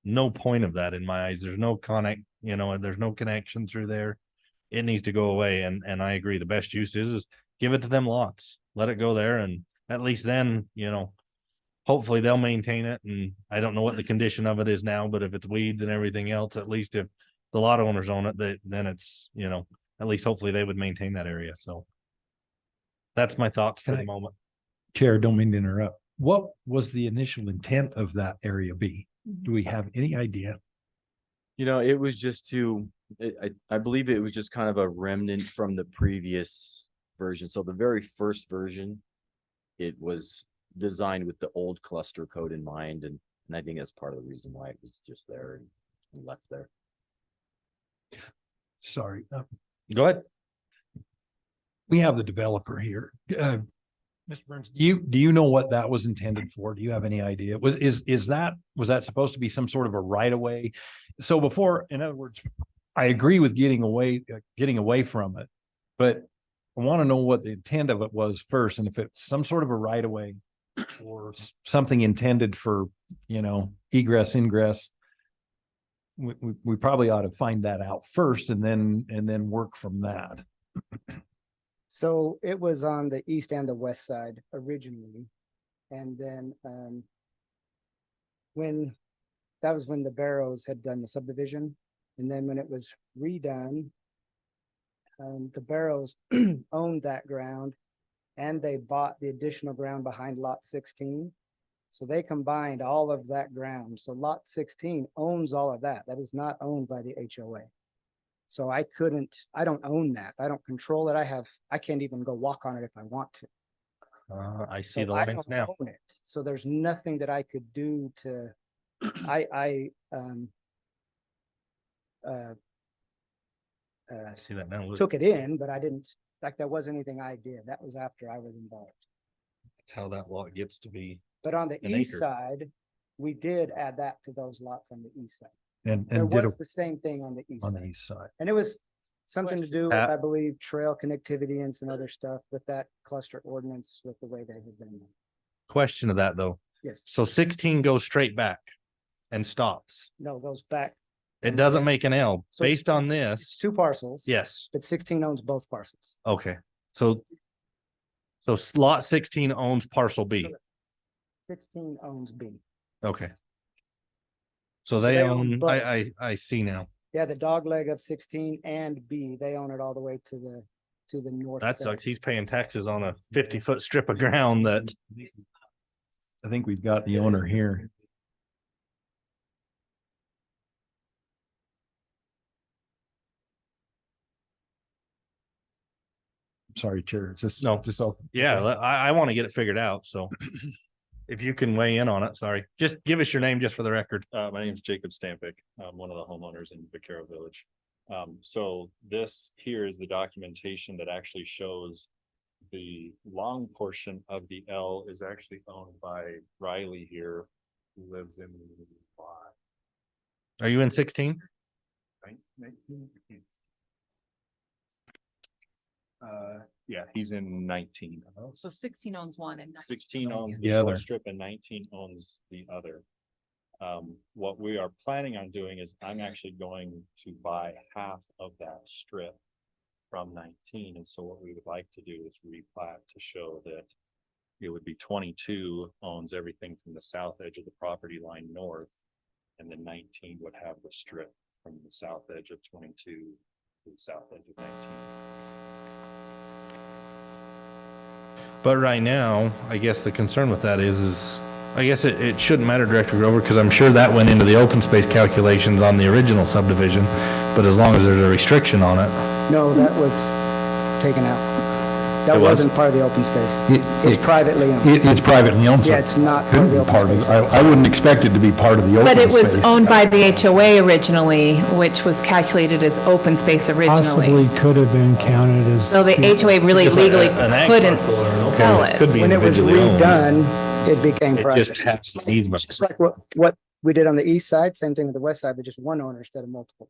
no point of that in my eyes. There's no there's no connection through there. It needs to go away. And I agree. The best use is give it to them lots, let it go there. And at least then, hopefully they'll maintain it. And I don't know what the condition of it is now, but if it's weeds and everything else, at least if the lot owners own it, then it's, at least hopefully they would maintain that area. So that's my thoughts for the moment. Chair, don't mean to interrupt. What was the initial intent of that area B? Do we have any idea? It was just I believe it was just kind of a remnant from the previous version. So the very first version, it was designed with the old cluster code in mind. And I think that's part of the reason why it was just there and left there. Sorry. Go ahead. We have the developer here. Mr. Burns, do you know what that was intended for? Do you have any idea? Was that supposed to be some sort of a right of way? So before, in other words, I agree with getting away from it, but I want to know what the intent of it was first. And if it's some sort of a right of way or something intended for, egress, ingress, we probably ought to find that out first and then work from that. So it was on the east and the west side originally. And then when the Barrows had done the subdivision. And then when it was redone, the Barrows owned that ground and they bought the additional ground behind lot 16. So they combined all of that ground. So lot 16 owns all of that. That is not owned by the HOA. So I don't own that. I don't control it. I can't even go walk on it if I want to. I see So the I lines don't now. own it. So there's nothing that I could do to, I see that now. took it in, but I didn't, like, that wasn't anything I did. That was after I was involved. That's how that lot gets to be. But on the An east acre. side, we did add that to those lots on the east side. And There did was the same thing on the east on the side. east side. And it was something to do with, Pat? I believe, trail connectivity and some other stuff with that cluster ordinance with the way they had been. Question to that though. Yes, So 16 goes straight back and stops. no, goes back. It doesn't make an L So it's- based on it's this. two parcels. Yes. But 16 owns both parcels. Okay. So lot 16 owns parcel B. 16 owns B. Okay. So they they own own, both. I see now. Yeah, the dog leg of 16 and B, they own it all the way to the north. That side. sucks. He's paying taxes on a 50-foot strip of ground that I think we've got the owner here. Sorry, Chair. It's just, No. just all. yeah, I want to get it figured out. So if you can weigh in on it, sorry, just give us your name just for the record. My name is Jacob Stampick. I'm one of the homeowners in Vaquero Village. So this here is the documentation that actually shows the long portion of the L is actually owned by Riley here, who lives in Are you in 16? yeah, he's in 19. So 16 owns one and 16 owns The the other. short strip and 19 owns the other. What we are planning on doing is I'm actually going to buy half of that strip from 19. And so what we would like to do is replat to show that it would be 22 owns everything from the south edge of the property line north. And then 19 would have the strip from the south edge of 22 to the south edge of 19. But right now, I guess the concern with that is I guess it shouldn't matter, Director Grover, because I'm sure that went into the open space calculations on the original subdivision. But as long as there's a restriction on it. No, that was taken out. That It was? wasn't part of the open space. It's privately owned. It's privately owned. so Yeah, it's not part of the couldn't be open part of- space. I wouldn't expect it to be part of the open But space. it was owned by the HOA originally, which was calculated as open space originally. Possibly could have been counted as. So the HOA really Just like legally an ag couldn't parcel or an open sell space. Could it. be When it was individually owned. redone, it became It private. just has an easement. Just like what we did on the east side, same thing with the west side, but just one owner instead of multiple.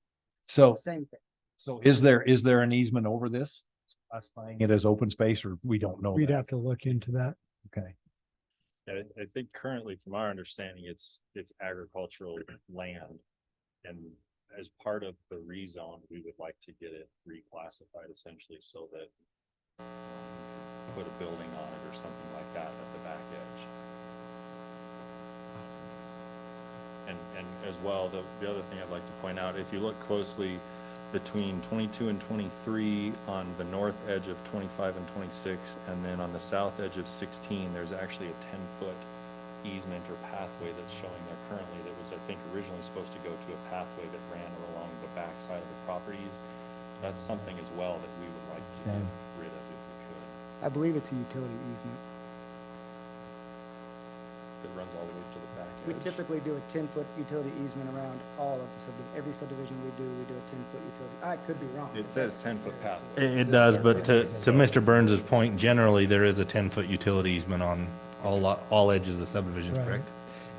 So, Same thing. so is there an easement over this? Classifying it as open space, or we don't know We'd that? have to look into that. Okay. Yeah, I think currently from our understanding, it's agricultural land. And as part of the rezone, we would like to get it reclassified essentially so that put a building on it or something like that at the back edge. And as well, the other thing I'd like to point out, if you look closely between 22 and 23 on the north edge of 25 and 26, and then on the south edge of 16, there's actually a 10-foot easement or pathway that's showing there currently that was, I think, originally supposed to go to a pathway that ran along the back side of the properties. That's something as well that we would like to get rid of if we could. I believe it's a utility easement. It runs all the way to the back We edge. typically do a 10-foot utility easement around all of the every subdivision we do a 10-foot utility. I could be wrong. It says 10-foot pathway. It does, but to Mr. Burns's point, generally, there is a 10-foot utility easement on all edges of the subdivision, Right. correct?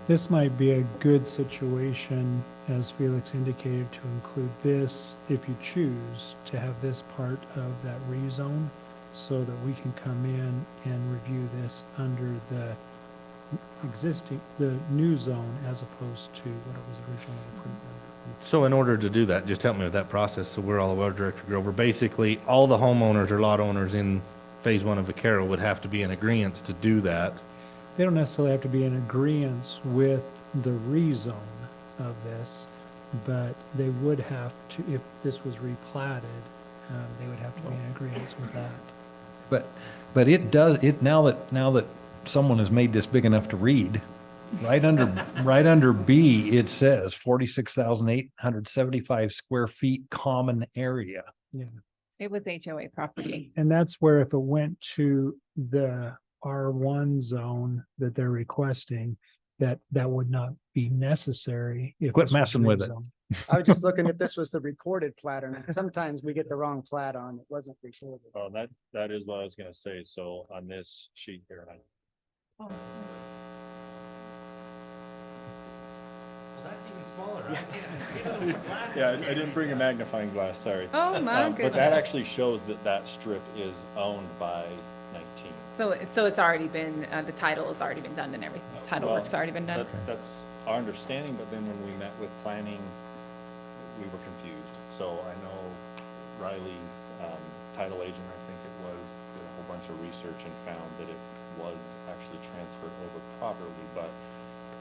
This might be a good situation, as Felix indicated, to include this, if you choose, to have this part of that rezone, so that we can come in and review this under the the new zone, as opposed to what it was originally approved under. So in order to do that, just help me with that process, so we're all aware, Director Grover. Basically, all the homeowners or lot owners in Phase 1 of Vaquero would have to be in agreement to do that. They don't necessarily have to be in agreement with the rezone of this, but they would have to, if this was replatted, they would have to be in agreement with that. But it does, now that someone has made this big enough to read, right under B, it says 46,875 square feet common area. It was HOA property. And that's where if it went to the R1 zone that they're requesting, that would not be necessary. If Quit this was messing with it. rezoned. I was just looking if this was the recorded plat or not. Sometimes we get the wrong plat on. It wasn't recorded. Oh, that is what I was gonna say. So on this sheet here, Well, that's even smaller. yeah, I didn't bring a magnifying glass, sorry. Oh, my But that goodness. actually shows that strip is owned by 19. So it's already been, the title has already been done and everything. Title Well, work's already been done. That's our understanding, but then when we met with planning, we were confused. So I know Riley's title agent, I think it was, did a whole bunch of research and found that it was actually transferred over properly, but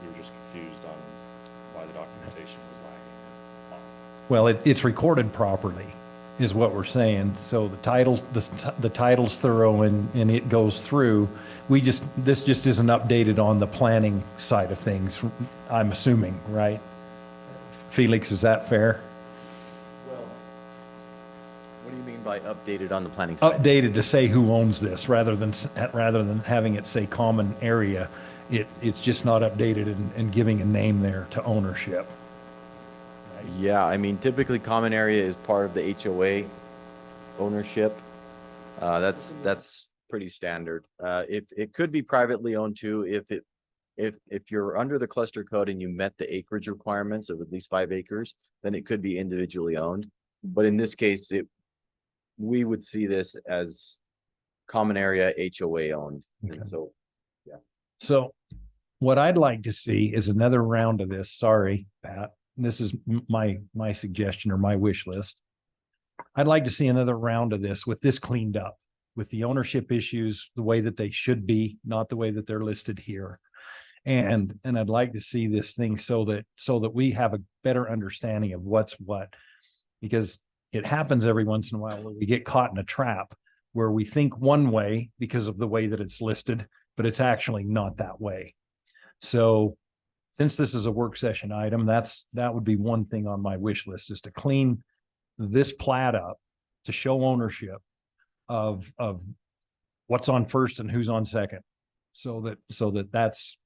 we were just confused on why the documentation was lagging. Well, it's recorded properly, is what we're saying. So the title's thorough and it goes through. This just isn't updated on the planning side of things, I'm assuming, right? Felix, is that fair? Well, what do you mean by updated on the planning side? Updated to say who owns this, rather than having it say common area. It's just not updated and giving a name there to ownership. Yeah, I mean, typically common area is part of the HOA ownership. That's pretty standard. It could be privately owned too, if you're under the cluster code and you met the acreage requirements of at least 5 acres, then it could be individually owned. But in this case, we would see this as common area HOA owned. And so, So what I'd like to see is another round of this. Sorry, Pat. This is my suggestion or my wish list. I'd like to see another round of this with this cleaned up, with the ownership issues, the way that they should be, not the way that they're listed here. And I'd like to see this thing so that we have a better understanding of what's what. Because it happens every once in a while where we get caught in a trap where we think one way because of the way that it's listed, but it's actually not that way. So since this is a work session item, that would be one thing on my wish list, is to clean this plat up, to show ownership of what's on first and who's on second. So that that's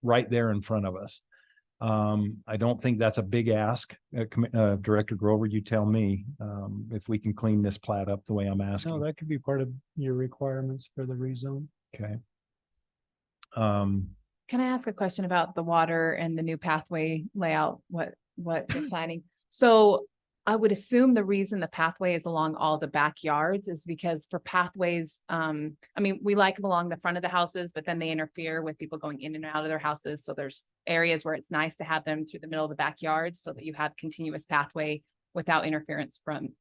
right there in front of us. I don't think that's a big ask. Director Grover, you tell me, if we can clean this plat up the way I'm No, asking. that could be part of your requirements for the rezone. Okay. Can I ask a question about the water and the new pathway layout? What you're planning? So I would assume the reason the pathway is along all the backyards is because for pathways, I mean, we like them along the front of the houses, but then they interfere with people going in and out of their houses. So there's areas where it's nice to have them through the middle of the backyard so that you have continuous pathway without interference from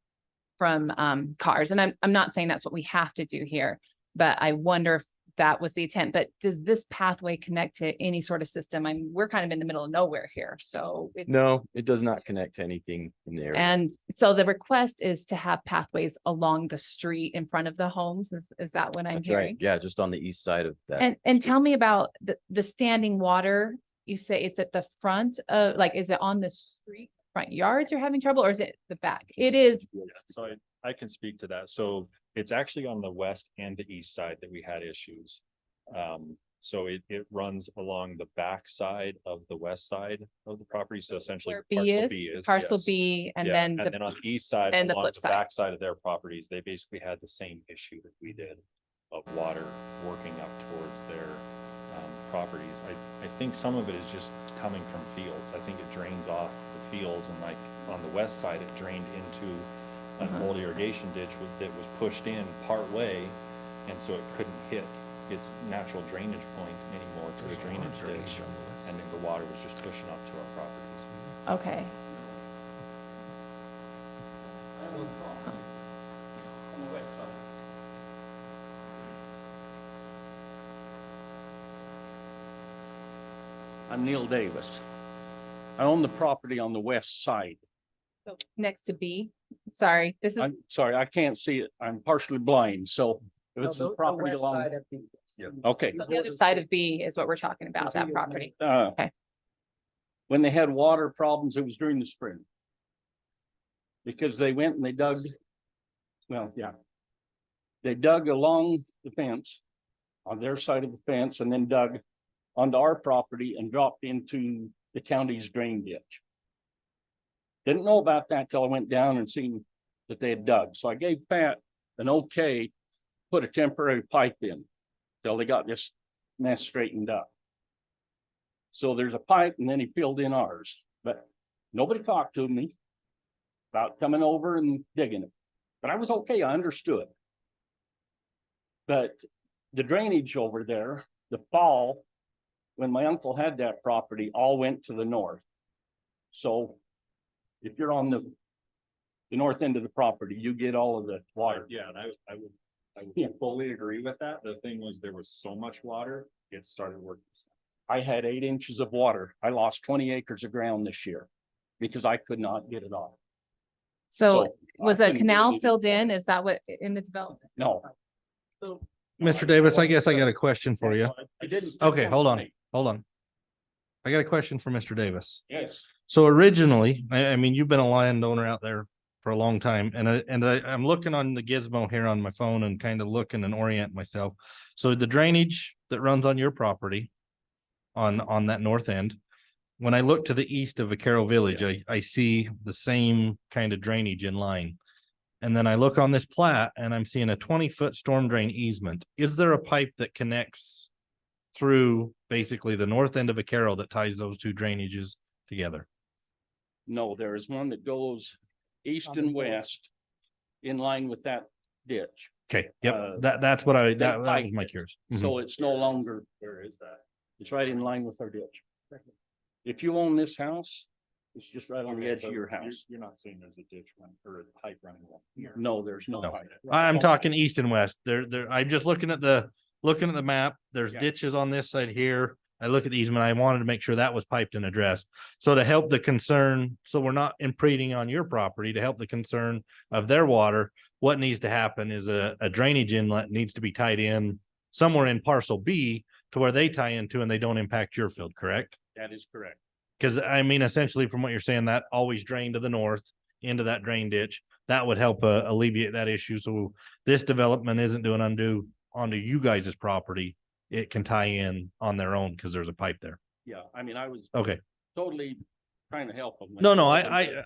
cars. And I'm not saying that's what we have to do here, but I wonder if that was the intent. But does this pathway connect to any sort of system? I mean, we're kind of in the middle of nowhere here, so. No, it does not connect to anything in the area. And so the request is to have pathways along the street in front of the homes. Is that what I'm That's right. hearing? Yeah, just on the east side of that. And tell me about the standing water. You say it's at the front of, like, is it on the street front yards you're having trouble, or is it the back? It is. Yeah, so I can speak to that. So it's actually on the west and the east side that we had issues. So it runs along the back side of the west side of the property. So essentially Where parcel B B is, is. parcel yes. B, and Yeah, then and then on the east side, and the along flip the side. back side of their properties, they basically had the same issue that we did of water working up towards their properties. I think some of it is just coming from fields. I think it drains off the fields, and like on the west side, it drained into an old irrigation ditch that was pushed in part way, and so it couldn't hit its natural drainage point anymore to the drainage ditch, and then the water was just pushing up to our properties. Okay. I'm Neil Davis. I own the property on the west side. So next to B, sorry, this is, I'm sorry, I can't see it. I'm partially blind, so this is the property west along. side of the- Okay. so the other side of B is what we're talking about, that property. Okay. When they had water problems, it was during the spring. Because they went and they dug, well, yeah. They dug along the fence on their side of the fence and then dug onto our property and dropped into the county's drain ditch. Didn't know about that till I went down and seen that they had dug. So I gave Pat an okay, put a temporary pipe in till they got this mess straightened up. So there's a pipe and then he filled in ours, but nobody talked to me about coming over and digging it. But I was okay, I understood. But the drainage over there, the fall, when my uncle had that property, all went to the north. So if you're on the north end of the property, you get all of the water. Yeah, and I would fully agree with that. The thing was, there was so much water, it started working. I had 8 inches of water. I lost 20 acres of ground this year because I could not get it off. So was I a couldn't canal do it. filled in? Is that what in the development? No. Mr. Davis, I guess I got a question for you. I didn't. Okay, hold on. I got a question for Mr. Davis. Yes. So originally, I mean, you've been a landowner out there for a long time, and I'm looking on the gizmo here on my phone and kind of looking and orient myself. So the drainage that runs on your property on that north end, when I look to the east of Vaquero Village, I see the same kind of drainage in line. And then I look on this plat and I'm seeing a 20-foot storm drain easement. Is there a pipe that connects through basically the north end of Vaquero that ties those two drainages together? No, there is one that goes east and west in line with that ditch. Okay, yep, Uh, that's what that was piped my it. curious. So it's no longer, Where is that? it's right in line with our ditch. If you own this house, It's just right on the edge of your house. You're not saying there's a ditch run or a pipe running along here. No, there's no. No. I'm talking east and west. I'm just looking at the map. There's Yeah. ditches on this side here. I look at the easement. I wanted to make sure that was piped and addressed. So to help the concern, so we're not impeding on your property, to help the concern of their water, what needs to happen is a drainage inlet needs to be tied in somewhere in parcel B to where they tie into and they don't impact your field, correct? That is correct. Because I mean, essentially from what you're saying, that always drained to the north into that drain ditch. That would help alleviate that issue. So this development isn't doing undue onto you guys' property. It can tie in on their own because there's a pipe there. Yeah, I mean, I was Okay, totally trying to help them. No, no,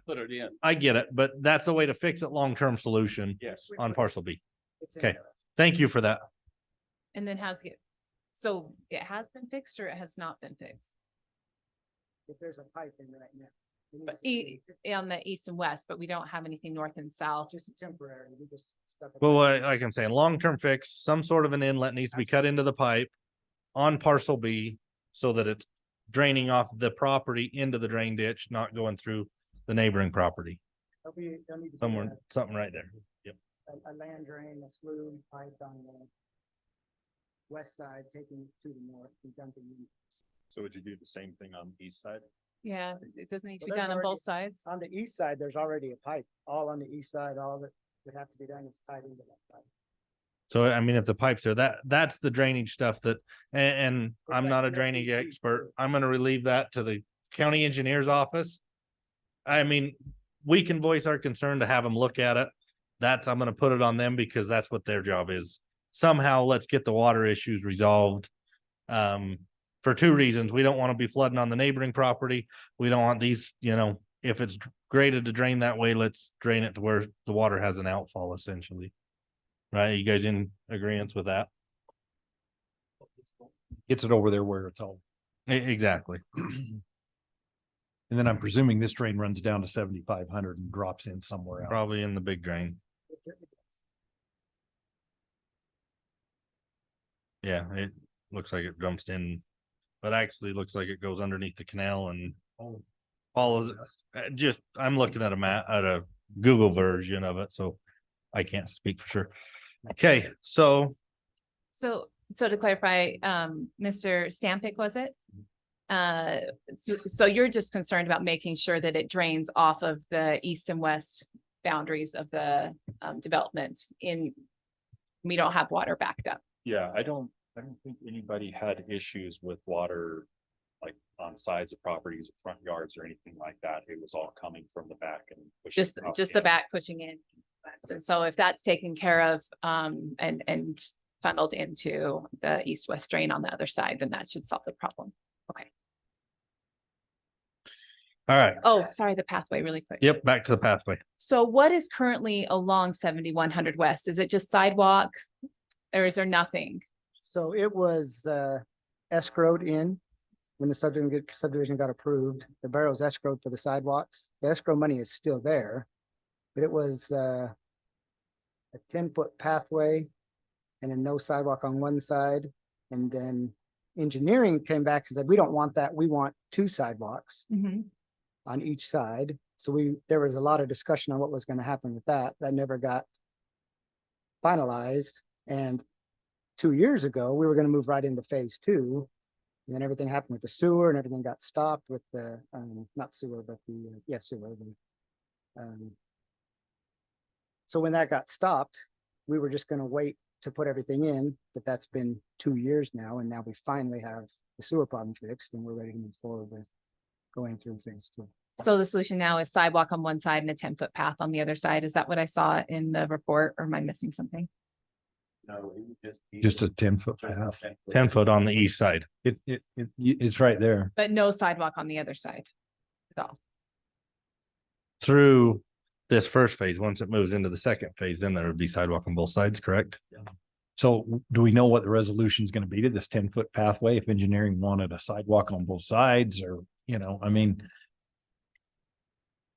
Put it in, I get it, but that's a way to fix it long-term solution yes. on parcel B. It's in Okay. there. Thank you for that. And then how's it? So it has been fixed or it has not been fixed? If there's a pipe in right now. it needs But to be- on the east and west, but we don't have anything north and south. Just temporary, we just stuck. a Well, pipe in. like I'm saying, long-term fix, some sort of an inlet needs to be cut into the pipe on parcel B so that it's draining off the property into the drain ditch, not going through the neighboring property. There'll need to be Somewhere, something right there. Yep. a land drain, a slough pipe on the west side, taking to the north, and dumping in. So would you do the same thing on the east side? Yeah, it doesn't need to be Well, there's done on already- both sides. On the east side, there's already a pipe, all on the east side, all that would have to be done is tied into that pipe. So I mean, if the pipes are that's the drainage stuff that, and I'm like not a no drainage leak expert. too. I'm gonna relieve that to the county engineer's office. I mean, we can voice our concern to have them look at it. I'm gonna put it on them because that's what their job is. Somehow, let's get the water issues resolved. For two reasons. We don't want to be flooding on the neighboring property. We don't want these, if it's graded to drain that way, let's drain it to where the water has an outfall essentially. Right? You guys in agreement with that? Gets it over there where it's all. Exactly. And then I'm presuming this drain runs down to 7,500 and drops in somewhere else. Probably in the big drain. Yeah, it looks like it dumps in, but actually looks like it goes underneath the canal and follows it. I'm looking at a Google version of it, so I can't speak for sure. Okay, so So to clarify, Mr. Stampick, was it? So you're just concerned about making sure that it drains off of the east and west boundaries of the development we don't have water backed up. Yeah, I don't think anybody had issues with water. Like on sides of properties, front yards or anything like that. It was all coming from the back and. pushing up Just the in. back pushing in. And so if that's taken care of, and funneled into the east-west drain on the other side, then that should solve the problem. Okay. all right. Oh, sorry, the pathway really quick. Yep, back to the pathway. So what is currently along 7100 West? Is it just sidewalk? Or is there nothing? So it was escrowed in when the subdivision got approved. The barrel's escrowed for the sidewalks. The escrow money is still there. But it was a 10-foot pathway and then no sidewalk on one side. And then engineering came back and said, we don't want that. We want 2 sidewalks on each side. So there was a lot of discussion on what was going to happen with that. That never got finalized. And 2 years ago, we were going to move right into phase 2. And then everything happened with the sewer and everything got stopped with the, not sewer, but sewer. So when that got stopped, we were just going to wait to put everything in, but that's been 2 years now. And now we finally have the sewer problem fixed and we're ready to move forward with going through phase 2. So the solution now is sidewalk on one side and a 10-foot path on the other side. Is that what I saw in the report or am I missing something? No, it would Just a 10-foot path. 10 foot on the east side. It's right there. But no sidewalk on the other side at all. Through this first phase, once it moves into the second phase, then there would be sidewalk on both sides, correct? So do we know what the resolution is going to be to this 10-foot pathway if engineering wanted a sidewalk on both sides or, I mean.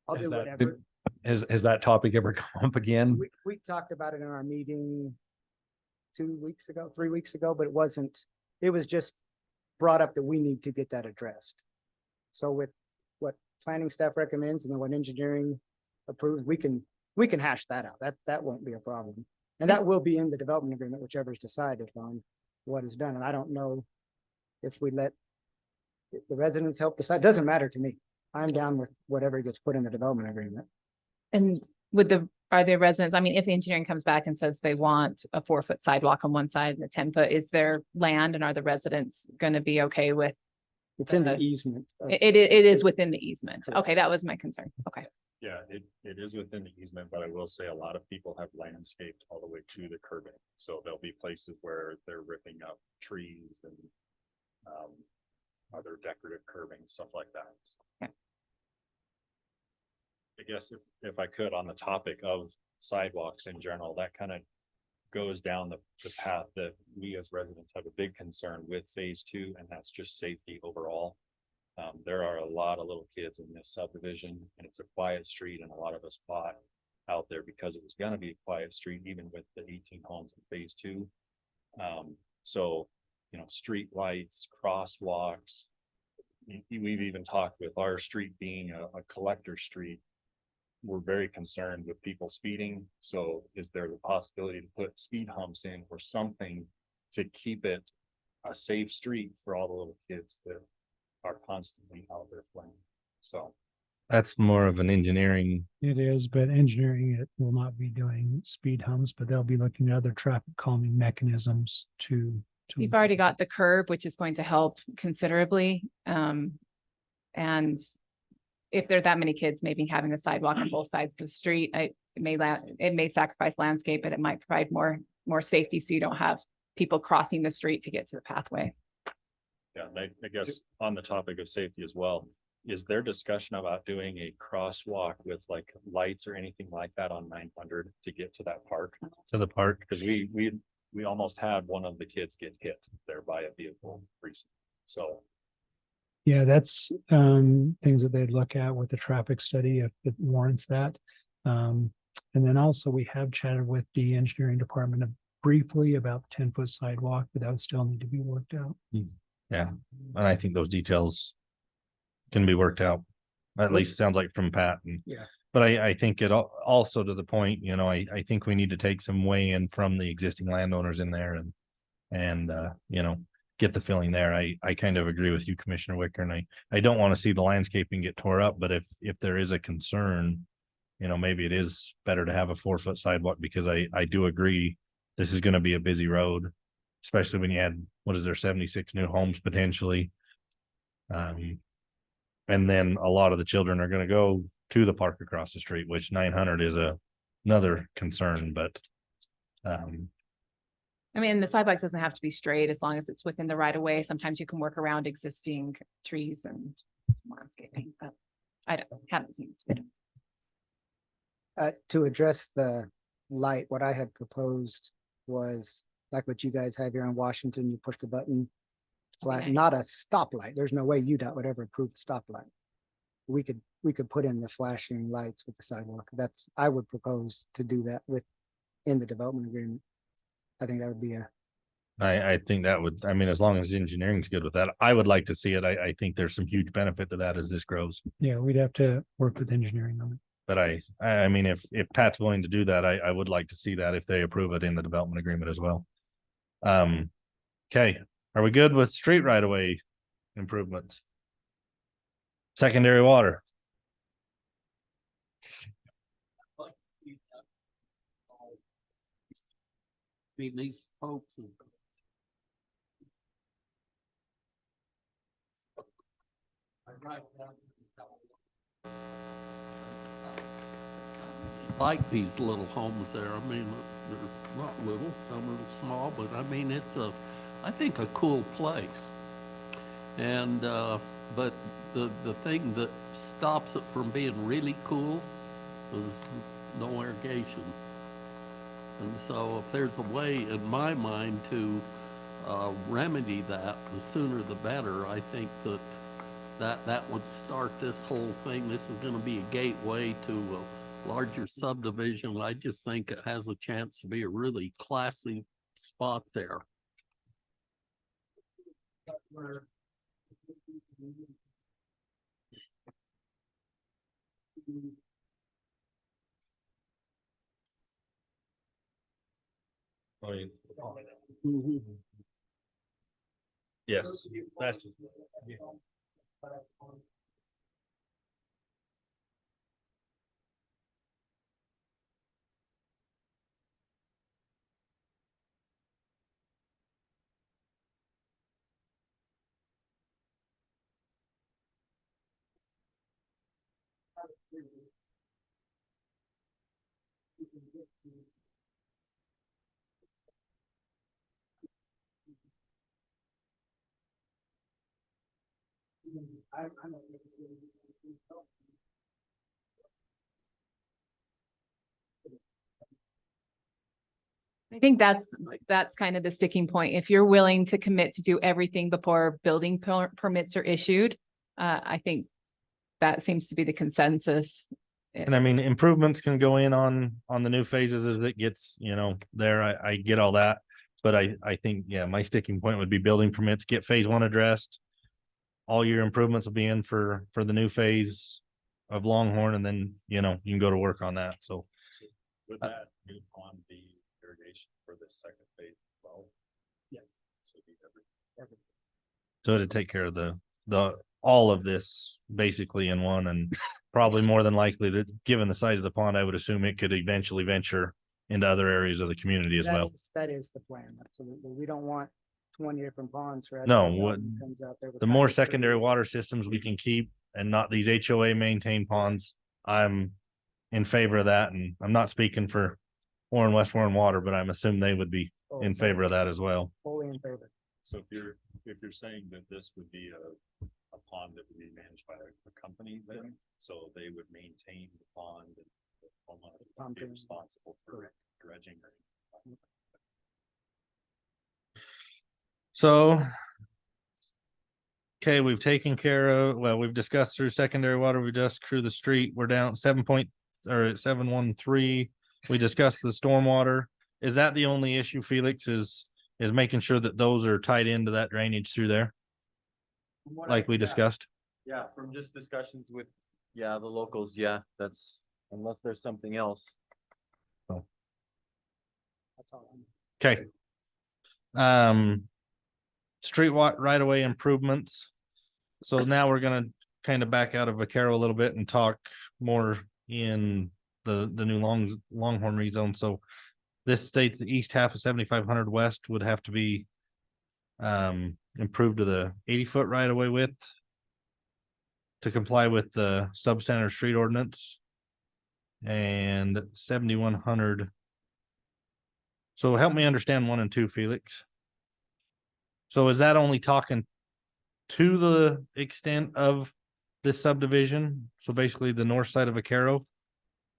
I'll Has do that whatever. Has that topic ever come up again? We talked about it in our meeting 3 weeks ago, but it was just brought up that we need to get that addressed. So with what planning staff recommends and then what engineering approves, we can hash that out. That won't be a problem. And that will be in the development agreement, whichever is decided on what is done. And I don't know if we let the residents help decide. Doesn't matter to me. I'm down with whatever gets put in the development agreement. And are the residents, I mean, if the engineering comes back and says they want a 4-foot sidewalk on one side and a 10-foot, is there land and are the residents gonna be okay with? It's in the easement. It is within the easement. Okay, that was my concern. Okay. Yeah, it is within the easement, but I will say a lot of people have landscaped all the way to the curbing. So there'll be places where they're ripping up trees and other decorative curbing, stuff like that. Okay. I guess if I could, on the topic of sidewalks in general, that kind of goes down the path that we as residents have a big concern with phase 2, and that's just safety overall. There are a lot of little kids in this subdivision, and it's a quiet street, and a lot of us bought out there because it was gonna be a quiet street, even with the 18 homes in phase 2. So, you know, street lights, crosswalks. We've even talked with our street being a collector street. We're very concerned with people speeding. So is there the possibility to put speed humps in or something to keep it a safe street for all the little kids that are constantly out there playing? So That's more of an engineering. It is, but engineering it will not be doing speed humps, but they'll be looking at other traffic calming mechanisms to. We've already got the curb, which is going to help considerably. And if there are that many kids, maybe having a sidewalk on both sides of the street, it may sacrifice landscape, but it might provide more safety. So you don't have people crossing the street to get to the pathway. yeah, I guess on the topic of safety as well, is there discussion about doing a crosswalk with like lights or anything like that on 900 to get to that park? To the park. Because we almost had one of the kids get hit there by a vehicle recently. So Yeah, that's things that they'd look at with the traffic study if it warrants that. And then also we have chatted with the engineering department briefly about the 10-foot sidewalk, but that would still need to be worked out. Yeah, and I think those details can be worked out. At least it sounds like from Pat. Yeah. But I think it also to the point, you know, I think we need to take some weigh in from the existing landowners in there and you know, get the feeling there. I kind of agree with you, Commissioner Wicker, and I don't want to see the landscaping get tore up, but if there is a concern, you know, maybe it is better to have a 4-foot sidewalk, because I do agree this is going to be a busy road, especially when you add, what is there, 76 new homes potentially. And then a lot of the children are going to go to the park across the street, which 900 is another concern, but I mean, the sidewalk doesn't have to be straight as long as it's within the right of way. Sometimes you can work around existing trees and some landscaping, but I haven't seen this. To address the light, what I had proposed was like what you guys have here in Washington, you push the button. It's like not a stoplight. There's no way UDOT would ever approve a stoplight. We could put in the flashing lights with the sidewalk. I would propose to do that in the development agreement. I think that would be I think that would, I mean, as long as engineering's good with that, I would like to see it. I think there's some huge benefit to that as this grows. Yeah, we'd have to work with engineering on it. But I mean, if Pat's willing to do that, I would like to see that if they approve it in the development agreement as well. Okay, are we good with street right of way improvements? Secondary water. Meeting these folks. Like these little homes there. I mean, they're not little, some are small, but I mean, it's I think a cool place. And, but the thing that stops it from being really cool is no irrigation. And so if there's a way in my mind to remedy that, the sooner the better. I think that would start this whole thing. This is gonna be a gateway to a larger subdivision. I just think it has a chance to be a really classy spot there. Yes, that's. I think that's kind of the sticking point. If you're willing to commit to do everything before building permits are issued, I think that seems to be the consensus. And I mean, improvements can go in on the new phases as it gets, there. I get all that. But I think, yeah, my sticking point would be building permits, get phase one addressed. All your improvements will be in for the new phase of Longhorn, and then, you can go to work on that. So Would that be on the irrigation for the second phase as well? Yeah. So it'd be every- so to take care of all of this basically in one, and probably more than likely that given the size of the pond, I would assume it could eventually venture into other areas of the community as well. That is the plan, absolutely. We don't want 20 different ponds for. No, every what- development comes out there with The more package secondary trees. water systems we can keep and not these HOA maintained ponds, I'm in favor of that. And I'm not speaking for Warren, West Warren Water, but I'm assuming they would be Oh, in favor of that as well. Fully in favor. So if you're saying that this would be a pond that would be managed by a company then, so they would maintain the pond and the homeowner would be Pumping. responsible for dredging. So. Okay, we've taken care of, we've discussed through secondary water, we just through the street, we're down 7.13. We discussed the stormwater. Is that the only issue, Felix, is making sure that those are tied into that drainage through there, like we discussed? Yeah, from just discussions with, the locals, that's, unless there's something else. That's all. Okay. Street right away improvements. So now we're gonna kind of back out of Vaquero a little bit and talk more in the new Longhorn rezone. So this states the east half of 7,500 west would have to be improved to the 80-foot right of way width to comply with the substandard street ordinance, and 7,100. So help me understand 1 and 2, Felix. So is that only talking to the extent of this subdivision? So basically the north side of Vaquero?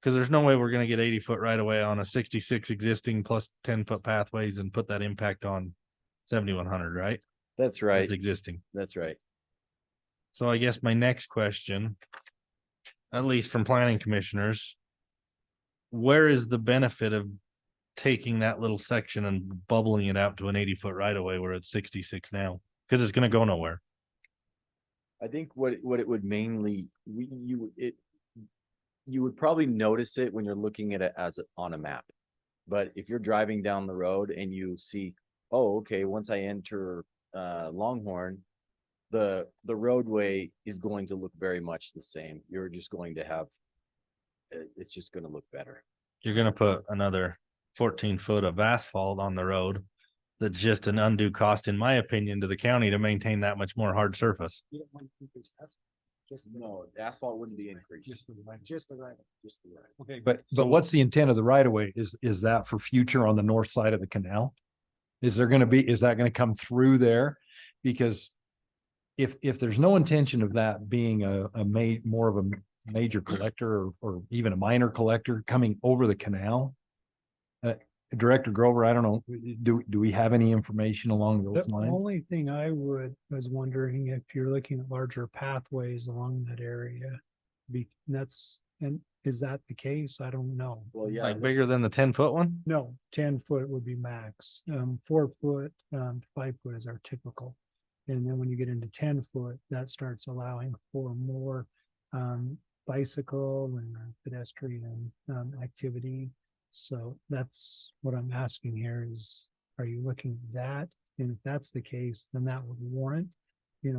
Because there's no way we're gonna get 80-foot right away on a 66 existing plus 10-foot pathways and put that impact on 7,100, right? That's right. It's existing. That's right. So I guess my next question, at least from planning commissioners, where is the benefit of taking that little section and bubbling it out to an 80-foot right of way where it's 66 now? Because it's gonna go nowhere. I think what it would mainly, you would probably notice it when you're looking at it on a map. But if you're driving down the road and you see, oh, okay, once I enter Longhorn, the roadway is going to look very much the same. You're just going to have, it's just gonna look better. You're gonna put another 14 foot of asphalt on the road. That's just an undue cost, in my opinion, to the county to maintain that much more hard surface. You don't want to increase that. Just the- No, asphalt wouldn't be increased. Just the right. Just the right. Okay, but what's the intent of the right of way? Is that for future on the north side of the canal? Is that gonna come through there? Because if there's no intention of that being more of a major collector or even a minor collector coming over the canal. Director Grover, I don't know, do we have any information along those The lines? only thing I was wondering if you're looking at larger pathways along that area. And is that the case? I don't know. Well, yeah. Like bigger than the 10-foot one? No, 10-foot would be max. 4-foot, 5-foot is our typical. And then when you get into 10-foot, that starts allowing for more bicycle and pedestrian activity. So that's what I'm asking here is, are you looking at that? And if that's the case, then that would warrant,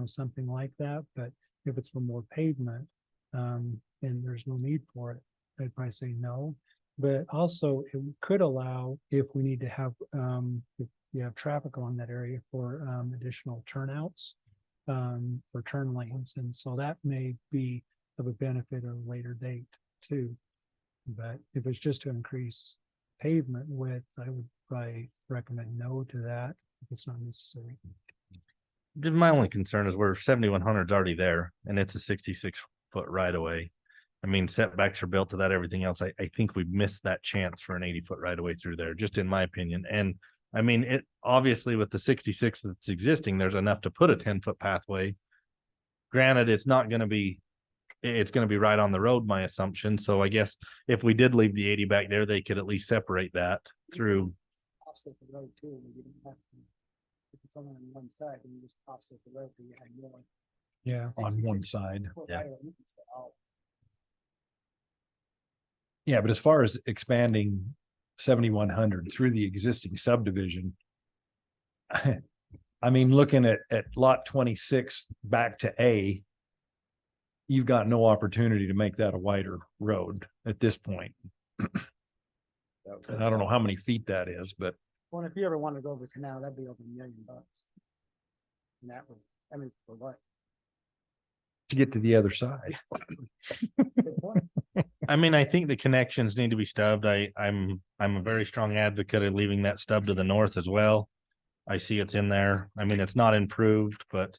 something like that. But if it's for more pavement, and there's no need for it, I'd probably say no. But also it could allow, if we need to have, if you have traffic along that area for additional turnouts, for turn lanes. And so that may be of a benefit at a later date too. But if it's just to increase pavement width, I would probably recommend no to that if it's not necessary. My only concern is where 7100 is already there and it's a 66-foot right of way. I mean, setbacks are built to that, everything else. I think we've missed that chance for an 80-foot right of way through there, just in my opinion. And I mean, it obviously with the 66 that's existing, there's enough to put a 10-foot pathway. Granted, it's going to be right on the road, my assumption. So I guess if we did leave the 80 back there, they could at least separate that through. Offset the road too, and you don't have to, if it's only on one side, then you just offset the road, but you have more. Yeah, on one side. Yeah. Yeah, but as far as expanding 7100 through the existing subdivision, I mean, looking at lot 26 back to A, you've got no opportunity to make that a wider road at this point. And I don't know how many feet that is, but Well, if you ever want to go over the canal, that'd be over $1 million. And that would, I mean, for what? to get to the other side. Good point. I mean, I think the connections need to be stubbed. I'm a very strong advocate of leaving that stub to the north as well. I see it's in there. I mean, it's not improved, but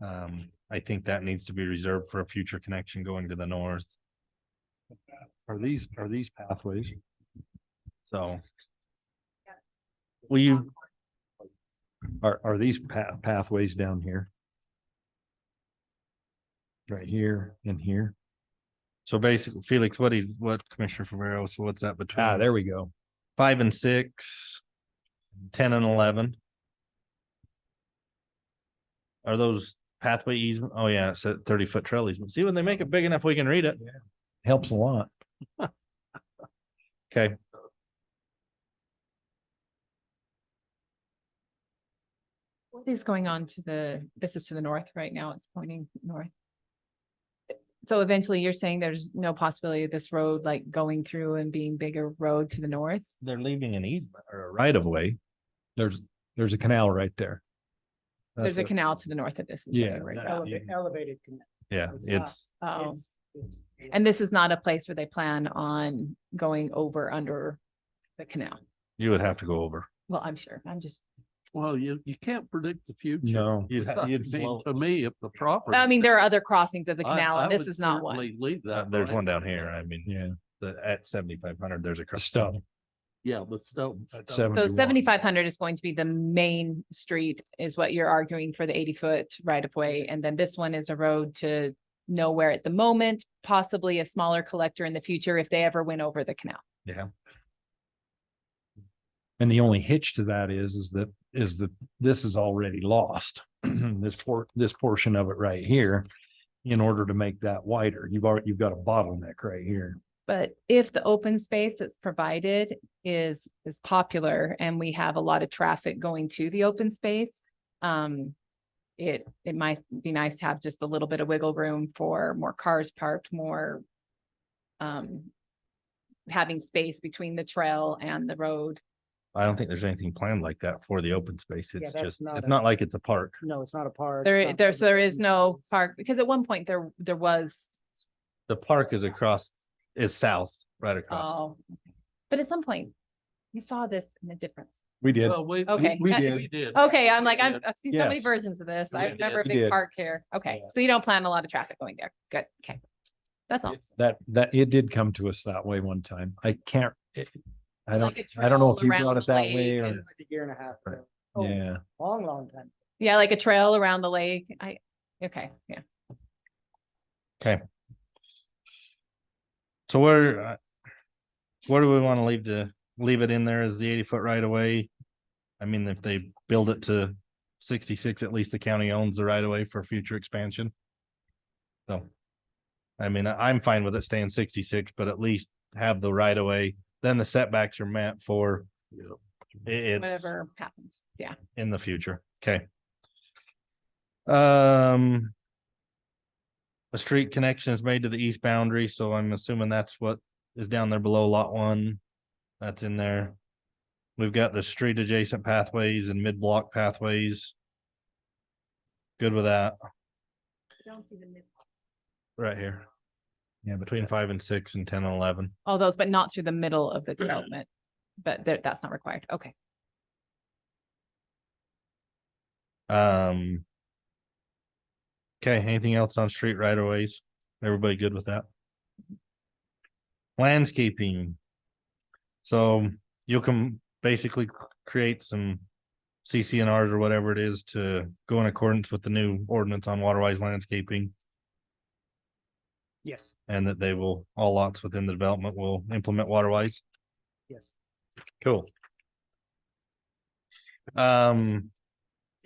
I think that needs to be reserved for a future connection going to the north. Are these pathways? So. Will you, Are these pathways down here? Right here and here. so basically, Felix, what Commissioner Favero, so what's that between? Ah, there we go. 5 and 6, 10 and 11. Are those pathway easement? Oh yeah, it's a 30-foot trail easement. See, when they make it big enough, we can read it. Helps a lot. Okay. What is going on this is to the north right now, it's pointing north. So eventually you're saying there's no possibility of this road like going through and being bigger road to the north? They're leaving an easement or a right of way. There's a canal right there. There's a That's canal to the north of this. is what Yeah. you're right about. Elevated canal. Yeah, it's, Oh, It's- and this is not a place where they plan on going over under the canal. you would have to go over. Well, I'm sure, I'm just, Well, you can't predict the future. No. You'd mean to me, if the property. I mean, there are other crossings of the canal I and this would is not one. certainly Leave that. There's right. one down here. I mean, Yeah. at 7,500, there's a. Stub. Yeah, the stone. At So 71. 7,500 is going to be the main street is what you're arguing for the 80-foot right of way. And then this one is a road to nowhere at the moment, possibly a smaller collector in the future if they ever went over the canal. Yeah. And the only hitch to that is that this is already lost. This portion of it right here, in order to make that wider, you've got a bottleneck right here. But if the open space that's provided is popular and we have a lot of traffic going to the open space, it might be nice to have just a little bit of wiggle room for more cars parked, more having space between the trail and the road. I don't think there's anything planned like that for the open space. It's that's just, not it's a- not like it's a park. No, it's not a park. So there is no park, because at one point there was, The park is south, right across. oh, but at some point you saw this in the difference. We did. Well, Okay. We Uh, did. We did. Okay, I'm like, We I've did. seen so many Yes. versions of this. I We remember a did. big We did. park here. Okay, Yeah. so you don't plan a lot of traffic going there. Good, okay. That's all. That it did come to us that way one time. I can't. I don't. Like a I don't know trail if you around brought it the that lake way or. and- Like a year and a half. Right. ago. Oh, Yeah. long time. Yeah, like a trail around the lake. Okay, yeah. Okay. So where do we want to leave it in there as the 80-foot right of way? I mean, if they build it to 66, at least the county owns the right of way for future expansion. So. I mean, I'm fine with it staying 66, but at least have the right of way. Then the setbacks are meant for it's Whatever happens. Yeah. in the future. Okay. A street connection is made to the east boundary, so I'm assuming that's what is down there below lot 1. That's in there. We've got the street adjacent pathways and mid-block pathways. Good with that. Don't see the mid. Right here. Yeah, Between 5 and 6 and 10 and 11. All those, but not through the middle of the development. But that's not required. Okay. Okay, anything else on street right of ways? Everybody good with that? Landscaping. So you can basically create some CCNRs or whatever it is to go in accordance with the new ordinance on waterwise landscaping, Yes, and that they will, all lots within the development will implement waterwise. yes. Cool.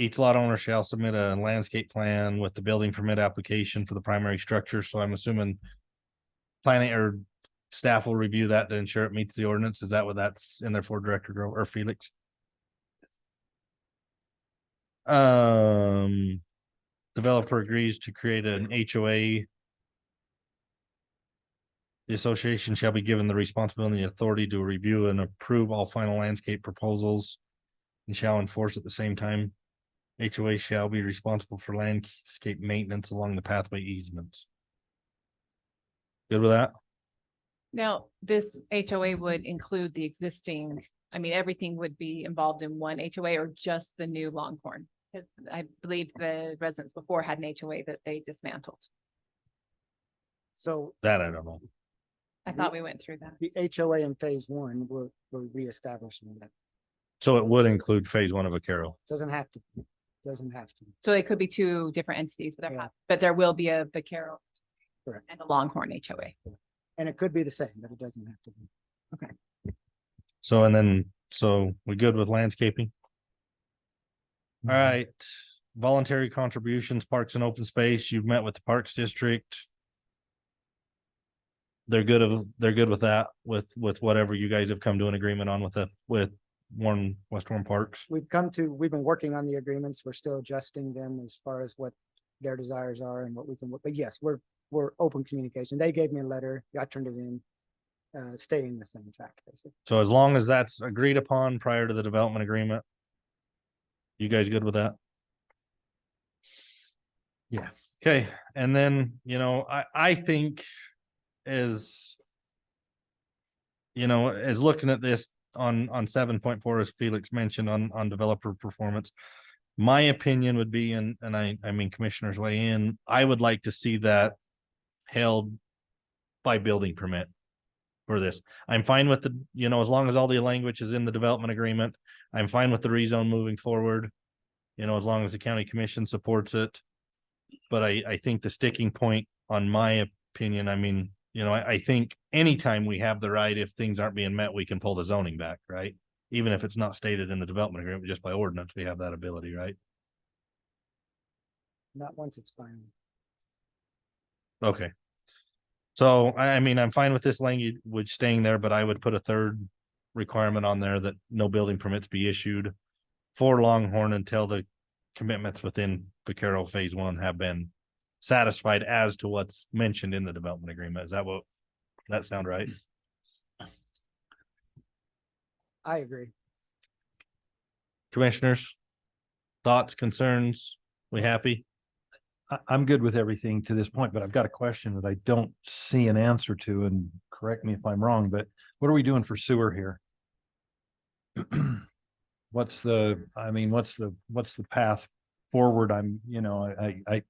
Each lot owner shall submit a landscape plan with the building permit application for the primary structure, so I'm assuming planning or staff will review that to ensure it meets the ordinance. Is that what that's in there for, Director Grove or Felix? Developer agrees to create an HOA. The association shall be given the responsibility and authority to review and approve all final landscape proposals and shall enforce at the same time. HOA shall be responsible for landscape maintenance along the pathway easements. Good with that? Now, this HOA would include the existing, I mean, everything would be involved in one HOA or just the new Longhorn? 'Cause I believe the residents before had an HOA that they dismantled. So That I don't know. I thought we went through that. the HOA in phase 1, we're reestablishing that. So it would include phase 1 of a Carroll. Doesn't have to, doesn't have to. So they could be two different entities, Yeah. but there will be a Vaquero. Correct. And a Longhorn HOA. And it could be the same, but it doesn't have to be. So and then, so we good with landscaping? All right, voluntary contributions, parks and open space. You've met with the Parks District. They're good with that, with whatever you guys have come to an agreement on with West Warren Parks. We've been working on the agreements. We're still adjusting them as far as what their desires are and what we can, but yes, we're open communication. They gave me a letter. I turned it in, stating the same fact, basically. So as long as that's agreed upon prior to the development agreement. You guys good with that? Yeah. Okay, and then, I think as looking at this on 7.4, as Felix mentioned on developer performance. My opinion would be, and I mean, commissioners weigh in, I would like to see that held by building permit for this. I'm fine with as long as all the language is in the development agreement, I'm fine with the rezone moving forward. As long as the county commission supports it. But I think the sticking point, on my opinion, I mean, I think anytime we have the right, if things aren't being met, we can pull the zoning back, right? Even if it's not stated in the development agreement, just by ordinance, we have that ability, right? Not once it's final. Okay. So I mean, I'm fine with this language staying there, but I would put a third requirement on there that no building permits be issued for Longhorn until the commitments within Vaquero phase 1 have been satisfied as to what's mentioned in the development agreement. Is that sound right? I agree. Commissioners, thoughts, concerns? We happy? I'm good with everything to this point, but I've got a question that I don't see an answer to, and correct me if I'm wrong, but what are we doing for sewer here? What's the path forward? I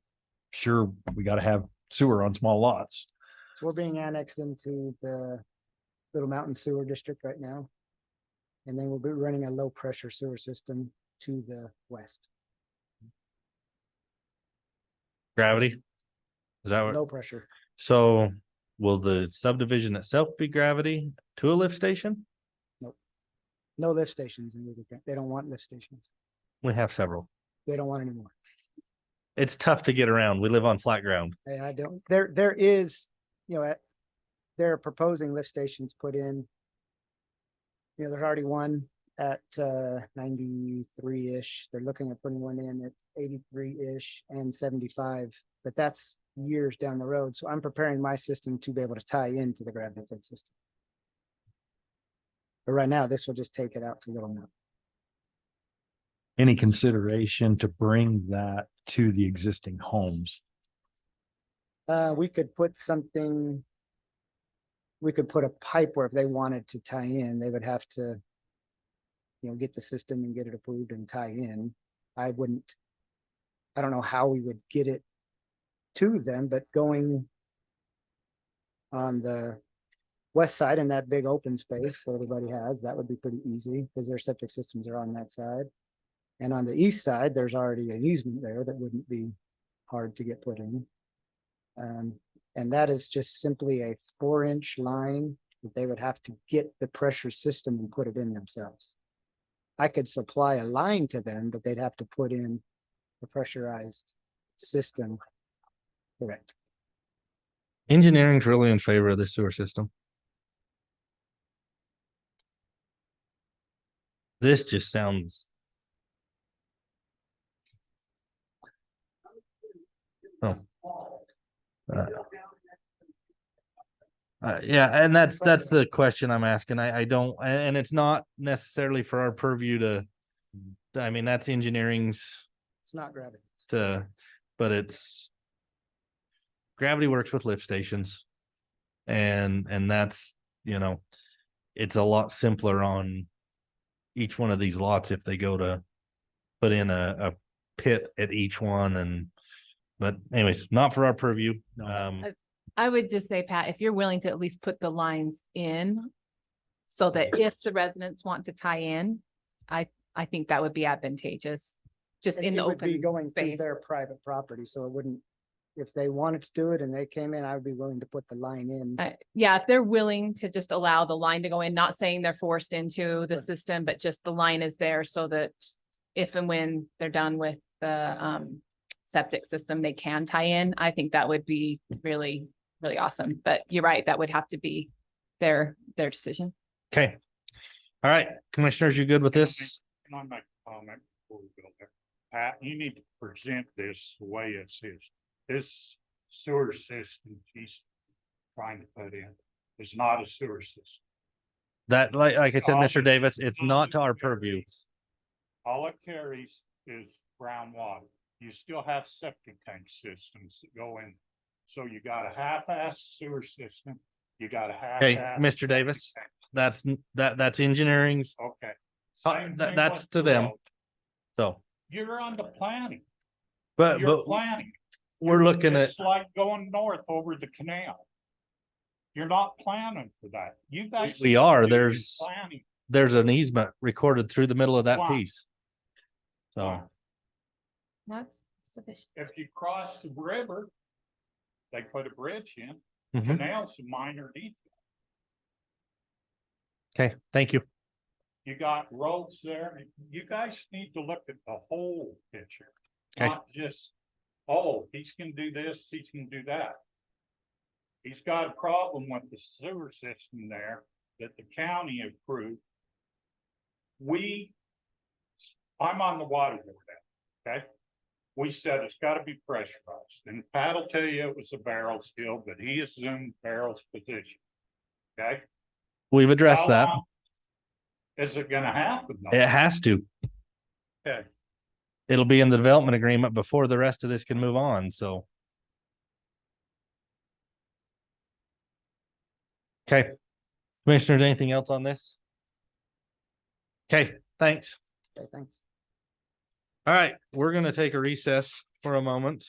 sure we gotta have sewer on small lots. So we're being annexed into the Little Mountain Sewer District right now. And then we'll be running a low pressure sewer system to the west. Gravity? Is that what? Low pressure. So will the subdivision itself be gravity to a lift station? No lift stations in Weaver County. They don't want lift stations. We have several. They don't want any more. It's tough to get around. We live on flat ground. I don't, there is, they're proposing lift stations put in. There's already one at 93-ish. They're looking at putting one in at 83-ish and 75, but that's years down the road. So I'm preparing my system to be able to tie into the gravity fed system. But right now, this will just take it out to Little Mountain. Any consideration to bring that to the existing homes? We could put something. We could put a pipe where if they wanted to tie in, they would have to, get the system and get it approved and tie in. I don't know how we would get it to them, but going on the west side in that big open space that everybody has, that would be pretty easy because their septic systems are on that side. And on the east side, there's already an easement there that wouldn't be hard to get put in. And that is just simply a 4-inch line that they would have to get the pressure system and put it in themselves. I could supply a line to them, but they'd have to put in the pressurized system. Correct. Engineering's really in favor of the sewer system. This just sounds. Oh. Yeah, and that's the question I'm asking. I don't, and it's not necessarily for our purview to, I mean, that's engineering's It's not gravity. but it's gravity works with lift stations. And that's, it's a lot simpler on each one of these lots if they go to put in a pit at each one but anyways, not for our purview. I would just say, Pat, if you're willing to at least put the lines in so that if the residents want to tie in, I think that would be advantageous. Just in the It would be open going through space. their private property, so it wouldn't, if they wanted to do it and they came in, I would be willing to put the line in. Yeah, if they're willing to just allow the line to go in, not saying they're forced into the system, but just the line is there so that if and when they're done with the septic system, they can tie in. I think that would be really, really awesome. But you're right, that would have to be their decision. Okay. All right, commissioners, you good with this? Can I make a comment before we go there? Pat, you need to present this the way it is. This sewer system he's trying to put in is not a sewer system. That, like I said, Mr. Davis, it's not to our purview. All it carries is groundwater. You still have septic tank systems that go in. So you got a half-ass sewer system. You got a half. Okay, Mr. Davis, that's engineering's, Okay. that's to them. So, You're on the planning. but You're planning. we're looking at, It's like going north over the canal. You're not planning for that. You guys. We are. should be There's- planning. there's an easement recorded through the middle of that Wow. piece. So, That's sufficient. If you cross the river, they put a bridge in. mhm. Canal's a minor detail. Okay, thank you. You got roads there. You guys need to look at the whole picture. Okay. Not just, oh, he's gonna do this, he's gonna do that. He's got a problem with the sewer system there that the county approved. I'm on the water board, okay? We said it's gotta be pressurized, and Pat will tell you it was a barrel's deal, but he assumed barrel's position. Okay? We've addressed How that. long is it gonna happen? though? It has to. Okay. It'll be in the development agreement before the rest of this can move on, so. Okay. Commissioners, anything else on this? Okay, thanks. Okay, thanks. All right, we're gonna take a recess for a moment.